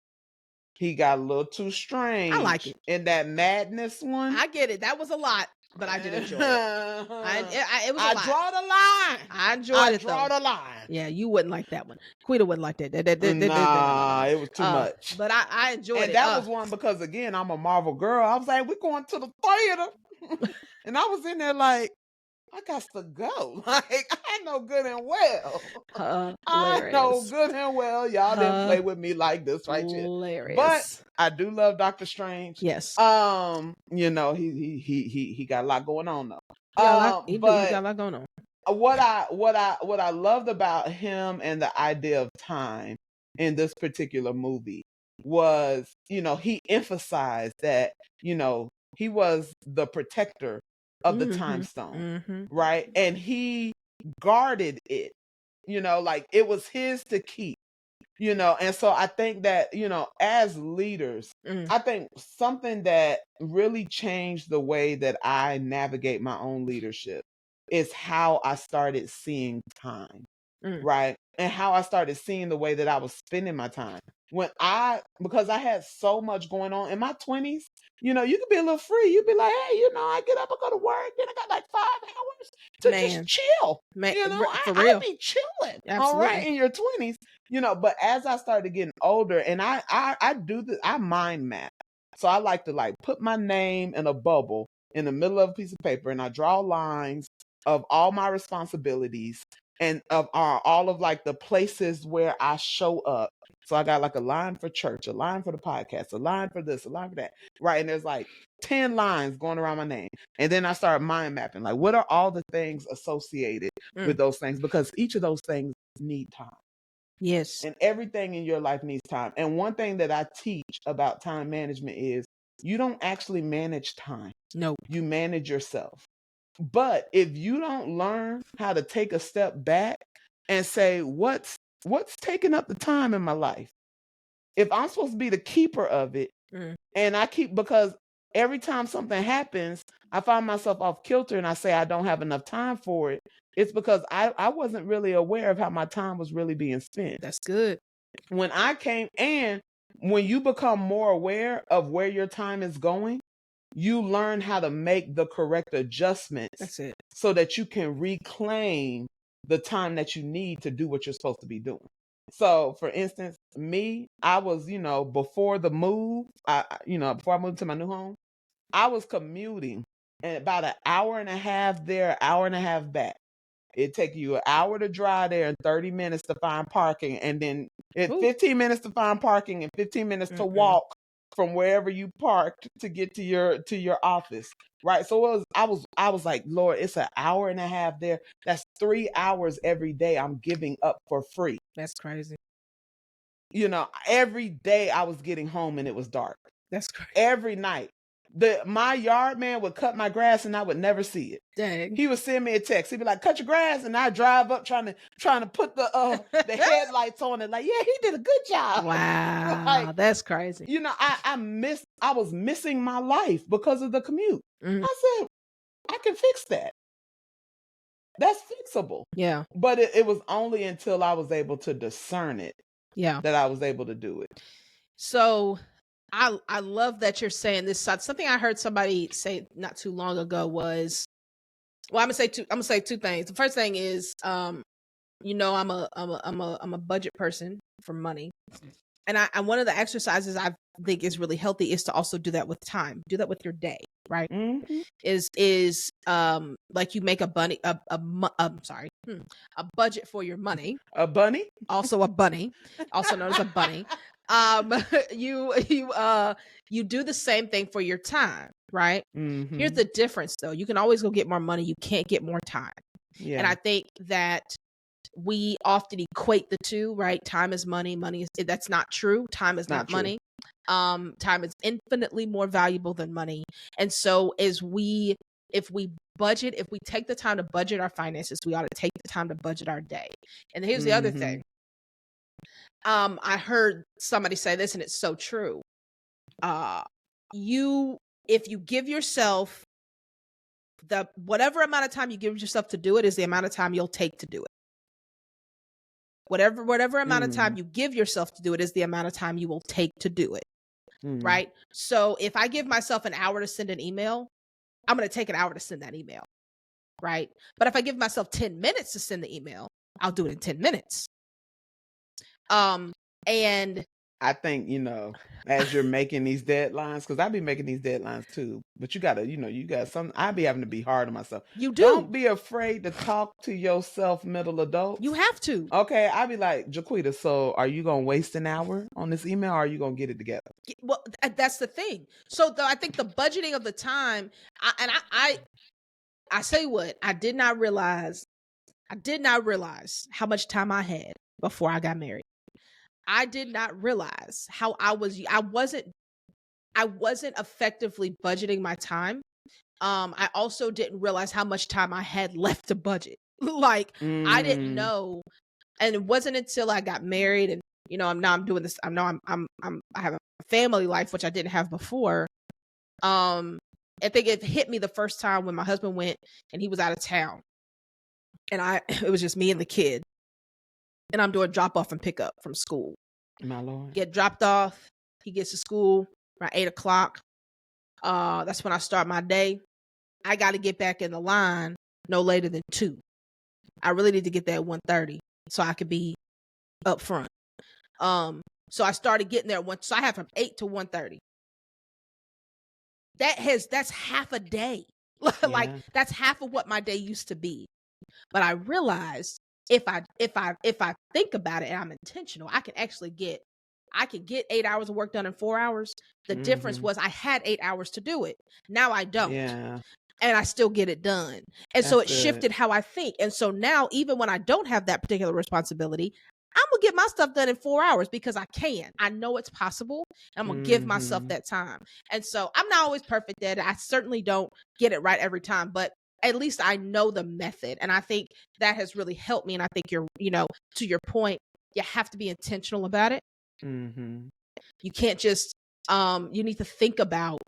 He got a little too strange. I like it. In that madness one. I get it. That was a lot, but I did enjoy it. It was a lot. Draw the line. I enjoyed it, though. Draw the line. Yeah, you wouldn't like that one. Quita wouldn't like that. Nah, it was too much. But I enjoyed it. And that was one because, again, I'm a Marvel girl. I was like, we're going to the theater. And I was in there like, I got to go. Like, I know good and well. I know good and well y'all didn't play with me like this right here. Hilarious. But I do love Doctor Strange. Yes. He got a lot going on though. He got a lot going on. What I loved about him and the idea of time in this particular movie was, he emphasized that, he was the protector of the time stone, right? And he guarded it, like it was his to keep, and so I think that, as leaders, I think something that really changed the way that I navigate my own leadership is how I started seeing time, right? And how I started seeing the way that I was spending my time. Because I had so much going on in my 20s, you could be a little free. You'd be like, hey, I get up, I go to work, then I got like 5 hours to just chill. For I real. be chilling, all Absolutely. right, in your 20s, but as I started getting older, and I do this, I mind map. So I like to like put my name in a bubble in the middle of a piece of paper, and I draw lines of all my responsibilities and of all of like the places where I show up. So I got like a line for church, a line for the podcast, a line for this, a line for that, right? And there's like 10 lines going around my name. And then I start mind mapping, like what are all the things associated with those things? Because each of those things need time. Yes. And everything in your life needs time. And one thing that I teach about time management is you don't actually manage time. No. You manage yourself. But if you don't learn how to take a step back and say, what's taking up the time in my life? If I'm supposed to be the keeper of it, and I keep, because every time something happens, I find myself off kilter and I say I don't have enough time for it. It's because I wasn't really aware of how my time was really being spent. That's good. When you become more aware of where your time is going, you learn how to make the correct adjustments. That's it. So that you can reclaim the time that you need to do what you're supposed to be doing. So, for instance, me, I was, before the move, before I moved to my new home, I was commuting and about an hour and a half there, hour and a half back. It'd take you an hour to drive there and 30 minutes to find parking, and then 15 minutes to find parking and 15 minutes to walk from wherever you parked to get to your office, right? So I was like, Lord, it's an hour and a half there. That's 3 hours every day I'm giving up for free. That's crazy. Every day I was getting home and it was dark. That's crazy. Every night. My yard man would cut my grass and I would never see it. Dang. He would send me a text. He'd be like, cut your grass, and I drive up trying to put the headlights on it. Like, yeah, he did a good job. Wow. Like, that's crazy. I was missing my life because of the commute. I said, I can fix that. That's fixable. Yeah. But it was only until I was able to discern it. Yeah. That I was able to do it. So I love that you're saying this. Something I heard somebody say not too long ago was, well, I'm gonna say two things. The first thing is, I'm a budget person for money, and I one of the exercises I think is really healthy is to also do that with time. Do that with your day, right? Is like you make a budget for your money. A bunny? Also a bunny, also known as a bunny. You do the same thing for your time, right? Here's the difference though. You can always go get more money. You can't get more time. Yeah. And I think that we often equate the two, right? Time is money. Money is, that's not true. Time is not money. Time is infinitely more valuable than money. And so if we take the time to budget our finances, we ought to take the time to budget our day. And here's the other thing. I heard somebody say this, and it's so true. If you give yourself whatever amount of time you give yourself to do it is the amount of time you'll take to do it. Whatever amount of time you give yourself to do it is the amount of time you will take to do it. Right? So if I give myself an hour to send an email, I'm going to take an hour to send that email. Right? But if I give myself 10 minutes to send the email, I'll do it in 10 minutes. And I think, as you're making these deadlines, because I be making these deadlines too, but you got some, I be having to be hard on myself. You do. Don't be afraid to talk to yourself, middle adult. You have to. Okay. I be like, Jaquita, so are you going to waste an hour on this email, or are you going to get it together? Well, that's the thing. So I think the budgeting of the time, I say what, I did not realize how much time I had before I got married. I did not realize how I wasn't effectively budgeting my time I also didn't realize how much time I had left to budget. Like, I didn't Mm. know, and it wasn't until I got married and, I'm doing this. I know I have a family life, which I didn't have before. I think it hit me the first time when my husband went and he was out of town, and it was just me and the kid, and I'm doing drop off and pick up from school. My Lord. Get dropped off. He gets to school around 8 o'clock. That's when I start my day. I got to get back in the line no later than 2. I really need to get there at 1:30 so I could be up front. So I started getting there so I have from 8 to 1:30. That's half a day. Like, Yeah. that's half of what my day used to be. But I realized if I think about it and I'm intentional, I can get 8 hours of work done in 4 hours. The difference was I had 8 hours to do it. Now I don't. Yeah. And I still get it done. And so That's it good. shifted how I think. And so now, even when I don't have that particular responsibility, I'm going to get my stuff done in 4 hours because I can. I know it's possible. I'm going to give myself that time. And so I'm not always perfect at it. I certainly don't get it right every time, but at least I know the method. And I think that has really helped me. And I think to your point, you have to be intentional about it. Mm-hmm. You can't just, you need to think about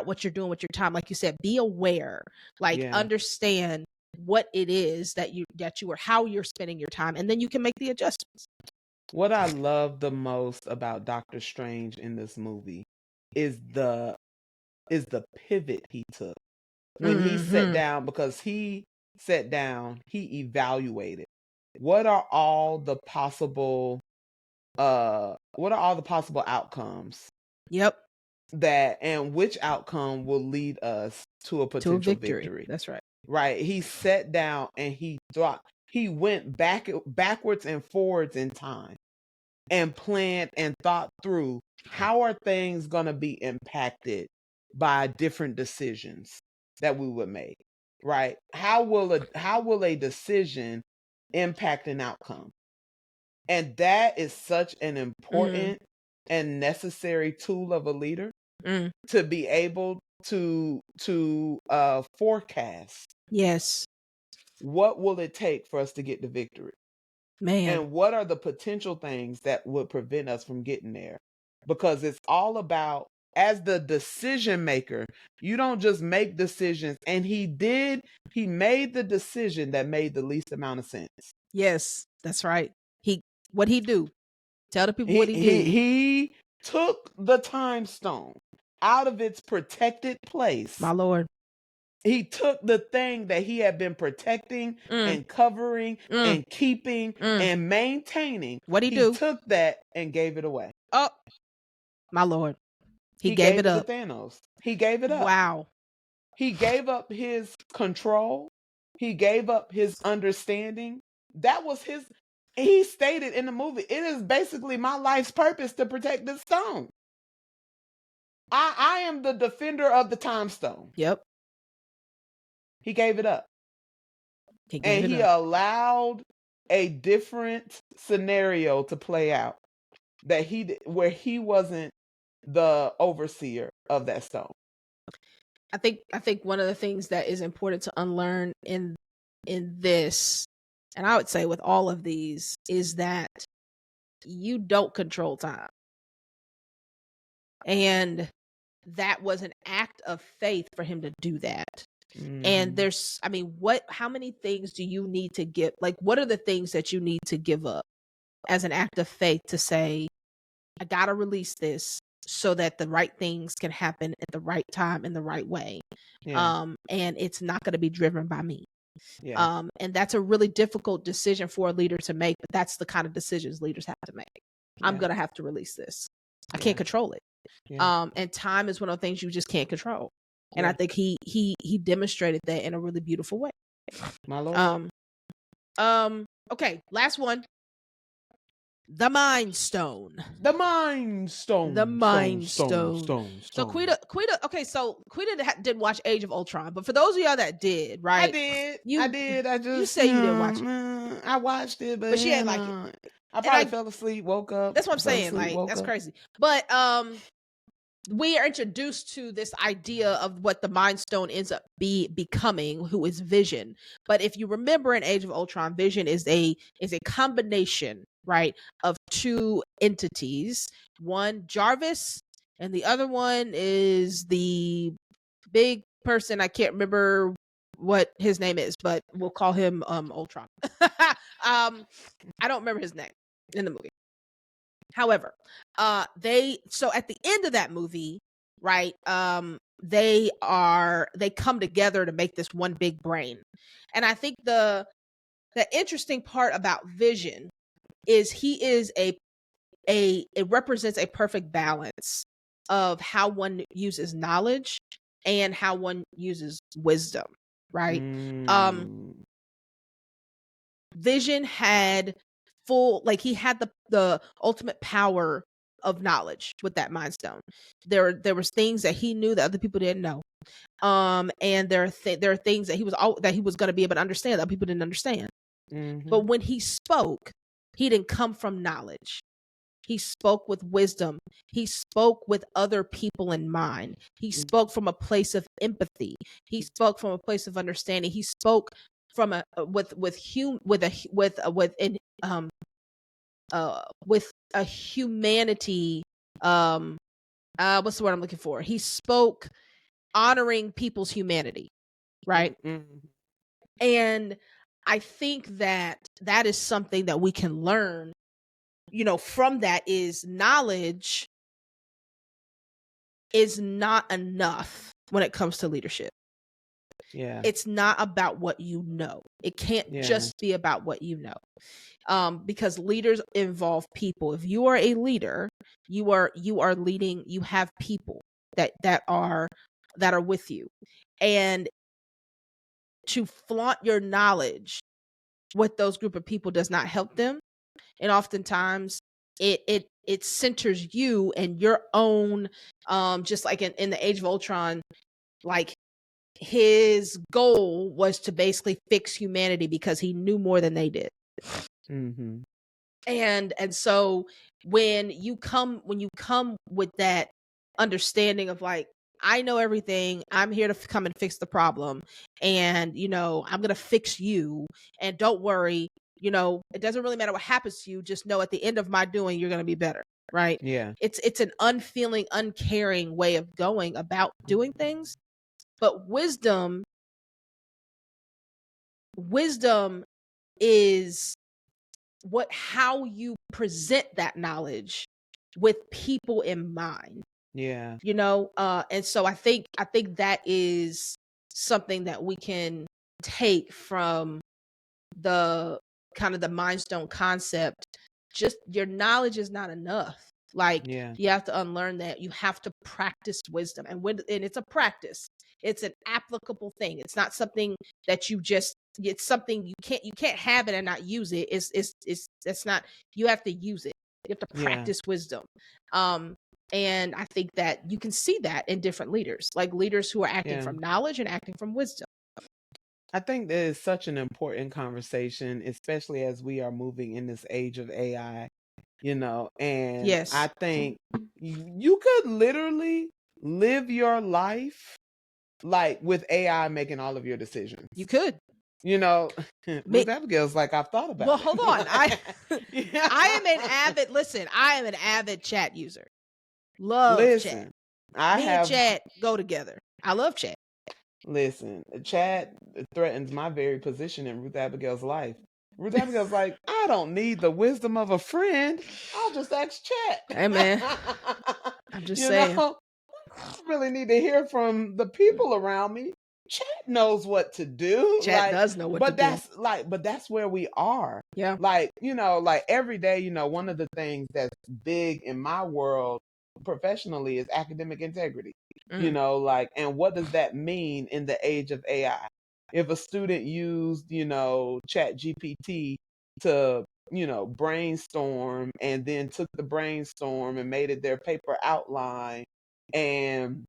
what you're doing with your time. Like you said, be aware, understand what it is that you are, how you're spending your time, and then you can make the adjustments. What I love the most about Doctor Strange in this movie is the pivot he took when he sat down, because he sat down, he evaluated what are all the possible outcomes. Yep. And which outcome will lead us to a potential victory. That's right. Right. He sat down and he went backwards and forwards in time and planned and thought through, how are things going to be impacted by different decisions that we would make, right? How will a decision impact an outcome? And that is such an important and necessary tool of a leader, to be able to forecast. Yes. What will it take for us to get the victory? Man. And what are the potential things that would prevent us from getting there? Because it's all about, as the decision maker, you don't just make decisions. And he made the decision that made the least amount of sense. Yes, that's right. What'd he do? Tell the people what he did. He took the time stone out of its protected place. My Lord. He took the thing that he had been protecting and covering and keeping and maintaining. What'd he do? He took that and gave it away. Oh, my Lord. He gave it up to Thanos. He gave it up. Wow. He gave up his control. He gave up his understanding. That was his. He stated in the movie, it is basically my life's purpose to protect this stone. I am the defender of the time stone. Yep. He gave it up. He allowed a different scenario to play out, where he wasn't the overseer of that stone. I think one of the things that is important to unlearn in this, and I would say with all of these, is that you don't control time. And that was an act of faith for him to do that. And how many things do you need to give? Like, what are the things that you need to give up as an act of faith to say, I got to release this so that the right things can happen at the right time in the right way. Yeah. And it's not going to be driven by me. Yeah. And that's a really difficult decision for a leader to make, but that's the kind of decisions leaders have to make. Yeah. I'm going to have to release this. I can't control it. Yeah. And time is one of the things you just can't control. And I think he demonstrated that in a really beautiful way. My Lord. Okay, last one. The Mind Stone. The Mind Stone. The Mind Stone. So Quita. Okay, so Quita didn't watch Age of Ultron, but for those of y'all that did, right? I did. I just. You say you didn't watch it. I watched it, but she ain't like it. I probably fell asleep, woke up. That's what I'm saying. Like, that's crazy. But we are introduced to this idea of what the Mind Stone ends up becoming, who is Vision. But if you remember in Age of Ultron, Vision is a combination, right, of two entities. One, Jarvis, and the other one is the big person. I can't remember what his name is, but we'll call him Ultron. I don't remember his name in the movie. However, so at the end of that movie, right, they come together to make this one big brain. And I think the interesting part about Vision is he is it represents a perfect balance of how one uses knowledge and how one uses wisdom, right? Vision had he had the ultimate power of knowledge with that Mind Stone. There was things that he knew that other people didn't know. And there are things that he was going to be able to understand that people didn't understand. But when he spoke, he didn't come from knowledge. He spoke with wisdom. He spoke with other people in mind. He spoke from a place of empathy. He spoke from a place of understanding. He spoke from a with a humanity. What's the word I'm looking for? He spoke honoring people's humanity, right? And I think that is something that we can learn, from that. Is knowledge is not enough when it comes to leadership. Yeah. It's not about what you know. It can't just be about what you know. Because leaders involve people. If you are a leader, you are leading, you have people that are with you. And to flaunt your knowledge with those group of people does not help them. And oftentimes it centers you and your own, just like in the Age of Ultron, like his goal was to basically fix humanity because he knew more than they did. And so when you come with that understanding of like, I know everything, I'm here to come and fix the problem, and I'm gonna fix you, and don't worry, it doesn't really matter what happens to you, just know at the end of my doing you're gonna be better, right? Yeah. It's an unfeeling, uncaring way of going about doing things. But wisdom is how you present that knowledge with people in mind. Yeah. And so I think that is something that we can take from the kind of the Mind Stone concept. Just your knowledge is not enough. Like, you have to unlearn that. You have to practice wisdom, and it's a practice. It's an applicable thing. It's not something that it's something you can't have it and not use it. It's not, you have to use it. You have to practice wisdom. And I think that you can see that in different leaders, like leaders who are acting from knowledge and acting from wisdom. I think that is such an important conversation, especially as we are moving in this age of AI, and I think you could literally live your life like with AI making all of your decisions. You could. Ruth Abigail's like, I've thought about it. Well, hold on. I am an avid chat user. Love chat. And chat go together. I love chat. Listen, chat threatens my very position in Ruth Abigail's life. Ruth Abigail's like, I don't need the wisdom of a friend. I'll just ask chat. Hey, man. I'm just saying. I really need to hear from the people around me. Chat knows what to do. Chat does know what to do. But that's where we are. Yeah. Like every day, one of the things that's big in my world professionally is academic integrity. And what does that mean in the age of AI? If a student used, Chat GPT to, brainstorm, and then took the brainstorm and made it their paper outline, and,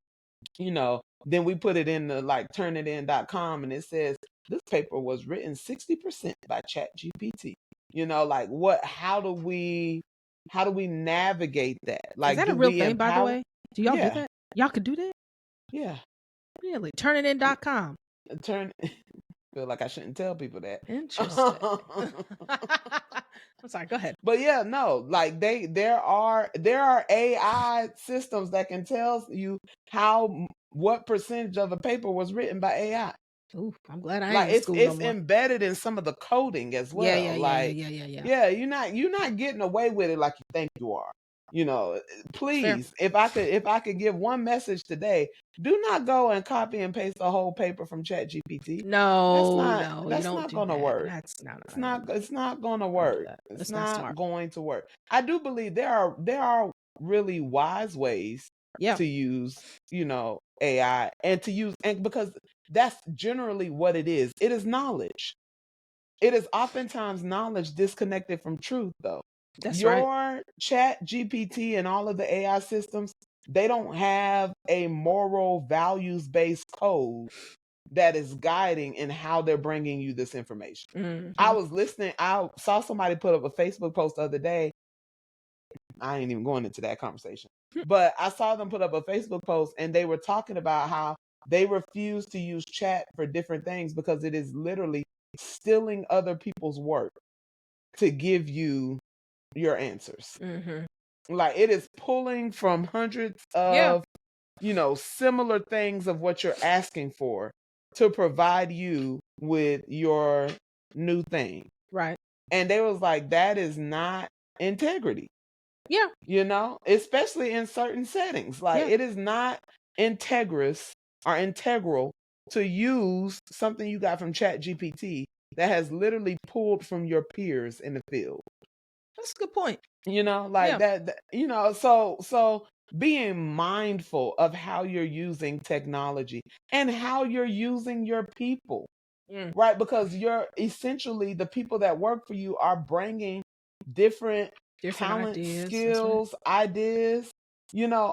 then we put it in the turnitin.com, and it says this paper was written 60% by Chat GPT. How do we navigate that? Is that a real thing, by the way? Do y'all do Yeah. that? Y'all could do that? Yeah. Really? Turnitin.com. Turn feel like I shouldn't tell people that. Interesting. I'm sorry, go ahead. But yeah, no, like there are AI systems that can tell you what percentage of a paper was written by AI. Ooh, I'm glad I ain't Like in school no it's more. embedded in some of the coding as Yeah, well. Like yeah. yeah, you're not getting away with it like you think you are. You know, Fair. please, if I could give one message today, do not go and copy and paste the whole paper from ChatGPT. No, you That's don't not do gonna that. work. That's no. It's not gonna Don't do work. that. It's It's not not smart. going to work. I do believe there are really wise ways Yeah, to use, AI and because that's generally what it is. It is knowledge. It is oftentimes knowledge disconnected from truth, though. that's right. Your Chat GPT and all of the AI systems, they don't have a moral, values based code that is guiding in how they're bringing you this information. I Mm-hmm. was listening, I saw somebody put up a Facebook post the other day. I ain't even going into that conversation, but I saw them put up a Facebook post and they were talking about how they refuse to use chat for different things because it is literally stealing other people's work to give you your answers. Mm-hmm. Like it is pulling from hundreds Yeah, of, similar things of what you're asking for to provide you with your new thing. right. And they was like, that is not integrity, Yeah, especially in certain settings. Like yeah. it is not integrous or integral to use something you got from Chat GPT that has literally pulled from your peers in the field. That's a good point. Like Yeah. so being mindful of how you're using technology and how you're using your people, Mm. right? Because you're essentially the people that work for you are bringing different Different talent, ideas. That's right. skills, ideas.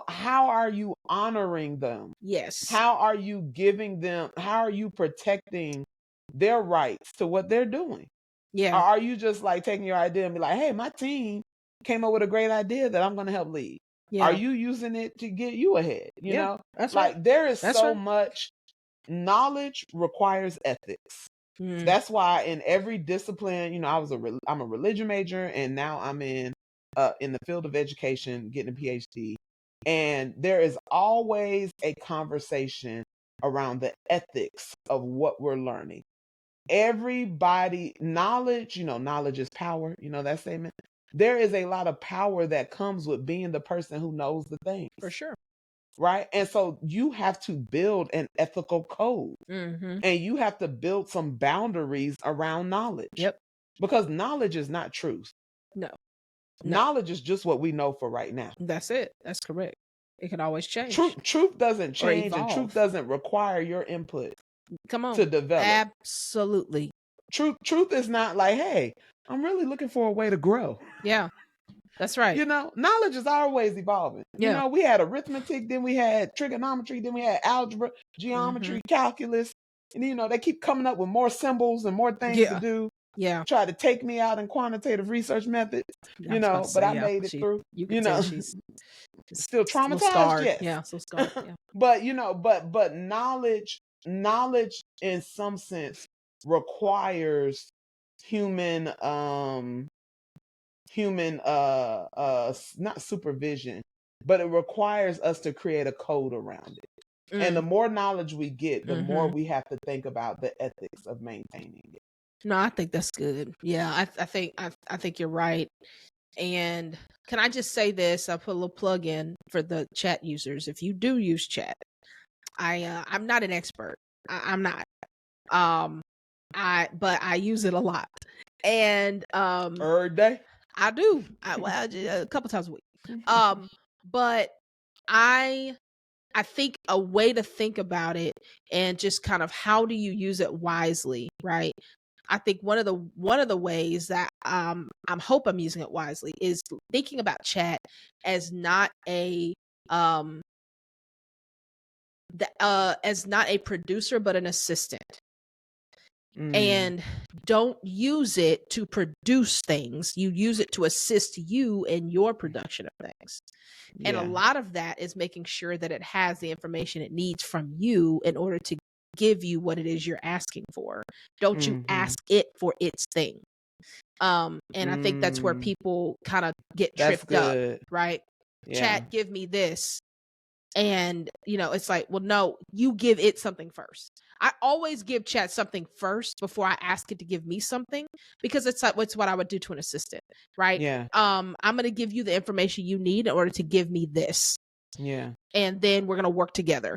How are you honoring them? Yes. How are you giving them, how are you protecting their rights to what they're doing? Or Yeah. are you just like taking your idea and be like, hey, my team came up with a great idea that I'm going to help lead? Are Yeah. you using it to get you ahead? Yeah. That's right. Like there is That's so right. much knowledge requires ethics. Mm. That's why in every discipline, I'm a religion major and now I'm in the field of education, getting a PhD. And there is always a conversation around the ethics of what we're learning. Everybody, knowledge is power, that statement. There is a lot of power that comes with being the person who knows the things, For sure. right? And so you have to build an ethical code Mm-hmm. and you have to build some boundaries around knowledge Yep. because knowledge is not truth. No. No. Knowledge is just what we know for right now. That's it. That's correct. It can always change Truth doesn't or change and truth evolve. doesn't require your input Come on. to develop. Absolutely. Truth is not like, hey, I'm really looking for a way to grow. Yeah. That's right. Knowledge is always evolving. Yeah. We had arithmetic, then we had trigonometry, then we had algebra, geometry, calculus. And, they keep coming up with more symbols and more things to Yeah. do. Yeah. Try to take me out in quantitative research methods, I was about to but say, I yeah. made it through. You can tell she's Still a little traumatized, scarred. yes. Yeah, so scarred. Yeah. But, but knowledge in some sense requires human not supervision, but it requires us to create a code around it. And the more knowledge we get, the more we have to think about the ethics of maintaining it. No, I think that's good. Yeah, I think you're right. And can I just say this? I'll put a little plug in for the chat users. If you do use chat, I'm not an expert. I'm not. But I use it a lot. And Every day. I do. A couple times a week. But I think a way to think about it and just kind of how do you use it wisely, right? I think one of the ways that I'm hope I'm using it wisely is thinking about chat as not a as not a producer but an assistant. and don't use it to produce things. You use it to assist you in your production of things. And a lot of that is making sure that it has the information it needs from you in order to give you what it is you're asking for. Don't you ask it for its thing. And I think that's where people kind of get tripped up, right? Chat, give me this. And, you know, it's like, well, no, you give it something first. I always give chat something first before I ask it to give me something, because it's like, what's what I would do to an assistant, right? Yeah. I'm going to give you the information you need in order to give me this. Yeah. And then we're going to work together.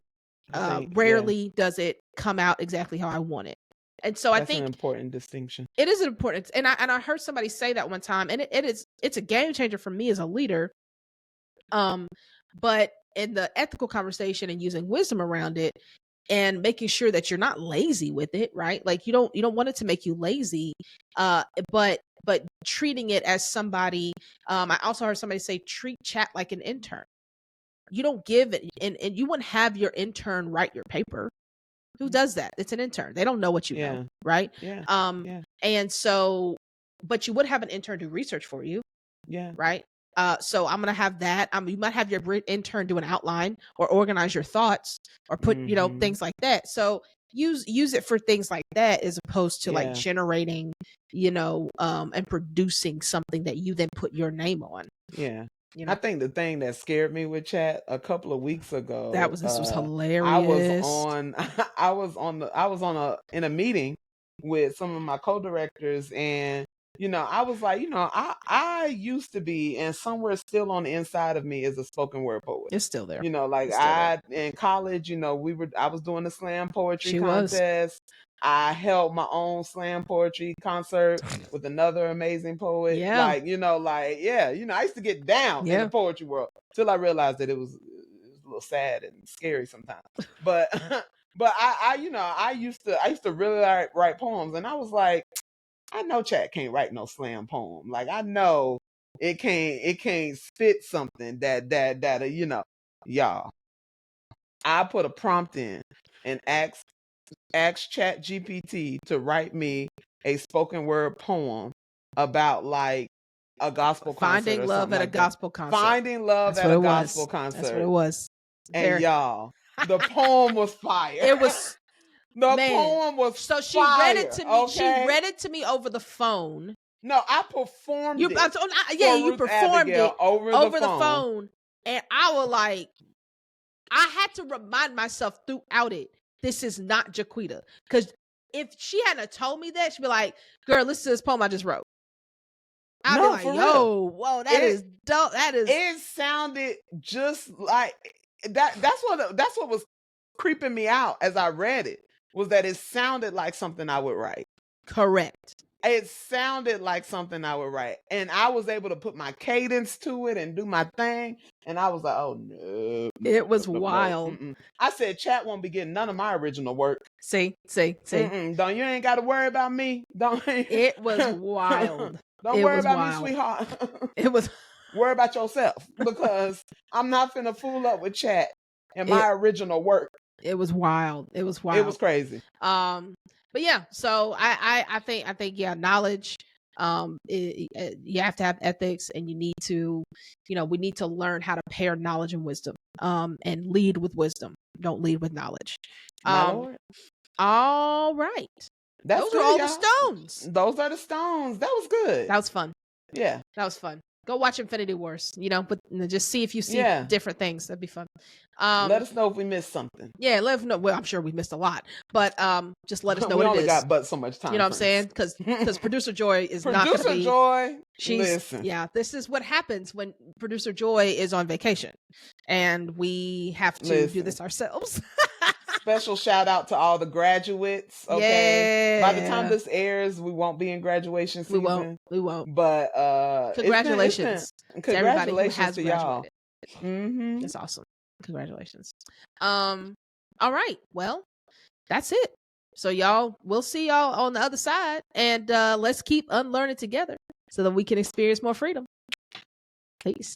Rarely does it come out exactly how I want it. And so I think an important distinction. It is important. And I heard somebody say that one time, and it's a game changer for me as a leader. But in the ethical conversation and using wisdom around it and making sure that you're not lazy with it, right? Like you don't want it to make you lazy, but treating it as somebody. I also heard somebody say, treat chat like an intern. You don't give it, and you wouldn't have your intern write your paper. Who does that? It's an intern. They don't know what you know, right? And so, but you would have an intern do research for you, right? So I'm gonna have that. You might have your intern do an outline or organize your thoughts or put, you know, things like that. So use it for things like that as opposed to like generating, you know, and producing something that you then put your name on. Yeah. You know? I think the thing that scared me with chat a couple of weeks ago, this was hilarious. I was in a meeting with some of my co-directors, and you know, I was like, you know, I used to be, and somewhere still on the inside of me is a spoken word poet. It's still there. You know, like in college, you know, I was doing the slam poetry contest. I held my own slam poetry concert with another amazing poet. Like, you know, you know, I used to get down in the poetry world till I realized that it was a little sad and scary sometimes. But I you know, I used to really write poems, and I was like, I know chat can't write no slam poem. Like, I know it can't spit something that you know, y'all. I put a prompt in and asked chat GPT to write me a spoken word poem about like a gospel concert. Finding love at a gospel concert. Finding love at a gospel concert. That's what it was. And y'all, the poem was fire. It was poem was so she fire, read it to me. Okay? She read it to me over the phone. No, I performed it. You performed Abigail it over the phone. And I was like, I had to remind myself throughout it, this is not Jaquita. Because if she hadn't told me that, she'd be like, girl, listen to this poem I just wrote. I'd be like, yo, whoa, that is dope. It sounded just like that. That's what was creeping me out as I read it, was that it sounded like something I would write. Correct. It sounded like something I would write. And I was able to put my cadence to it and do my thing. And I was like, oh, no. It was wild. I said, chat won't be getting none of my original work. See. Don't, you ain't got to worry about me. It was wild. Don't worry about me, sweetheart. It was. Worry about yourself, because I'm not finna fool up with chat and my original work. It was wild. It was crazy. But yeah, so I think knowledge. You have to have ethics, and you need to, you know, we need to learn how to pair knowledge and wisdom. And lead with wisdom. Don't lead with knowledge. All right. Those are all the stones. Those are the stones. That was good. That was fun. Yeah, that was fun. Go watch Infinity Wars, you know, but just see if you see different things. That'd be fun. Let us know if we missed something. Yeah, let us know. Well, I'm sure we missed a lot, but just let us know what it is. We only got but so much time. You know what I'm saying? Because Producer Joy is not going to be. Producer Joy, listen. Yeah, this is what happens when Producer Joy is on vacation, and we have to do this ourselves. Special shout out to all the graduates. Okay. By the time this airs, we won't be in graduation season. We won't. But congratulations. To everybody who has graduated. Y'all. That's awesome. Congratulations. All right. Well, that's it. So y'all, we'll see y'all on the other side, and let's keep unlearning together so that we can experience more freedom. Peace.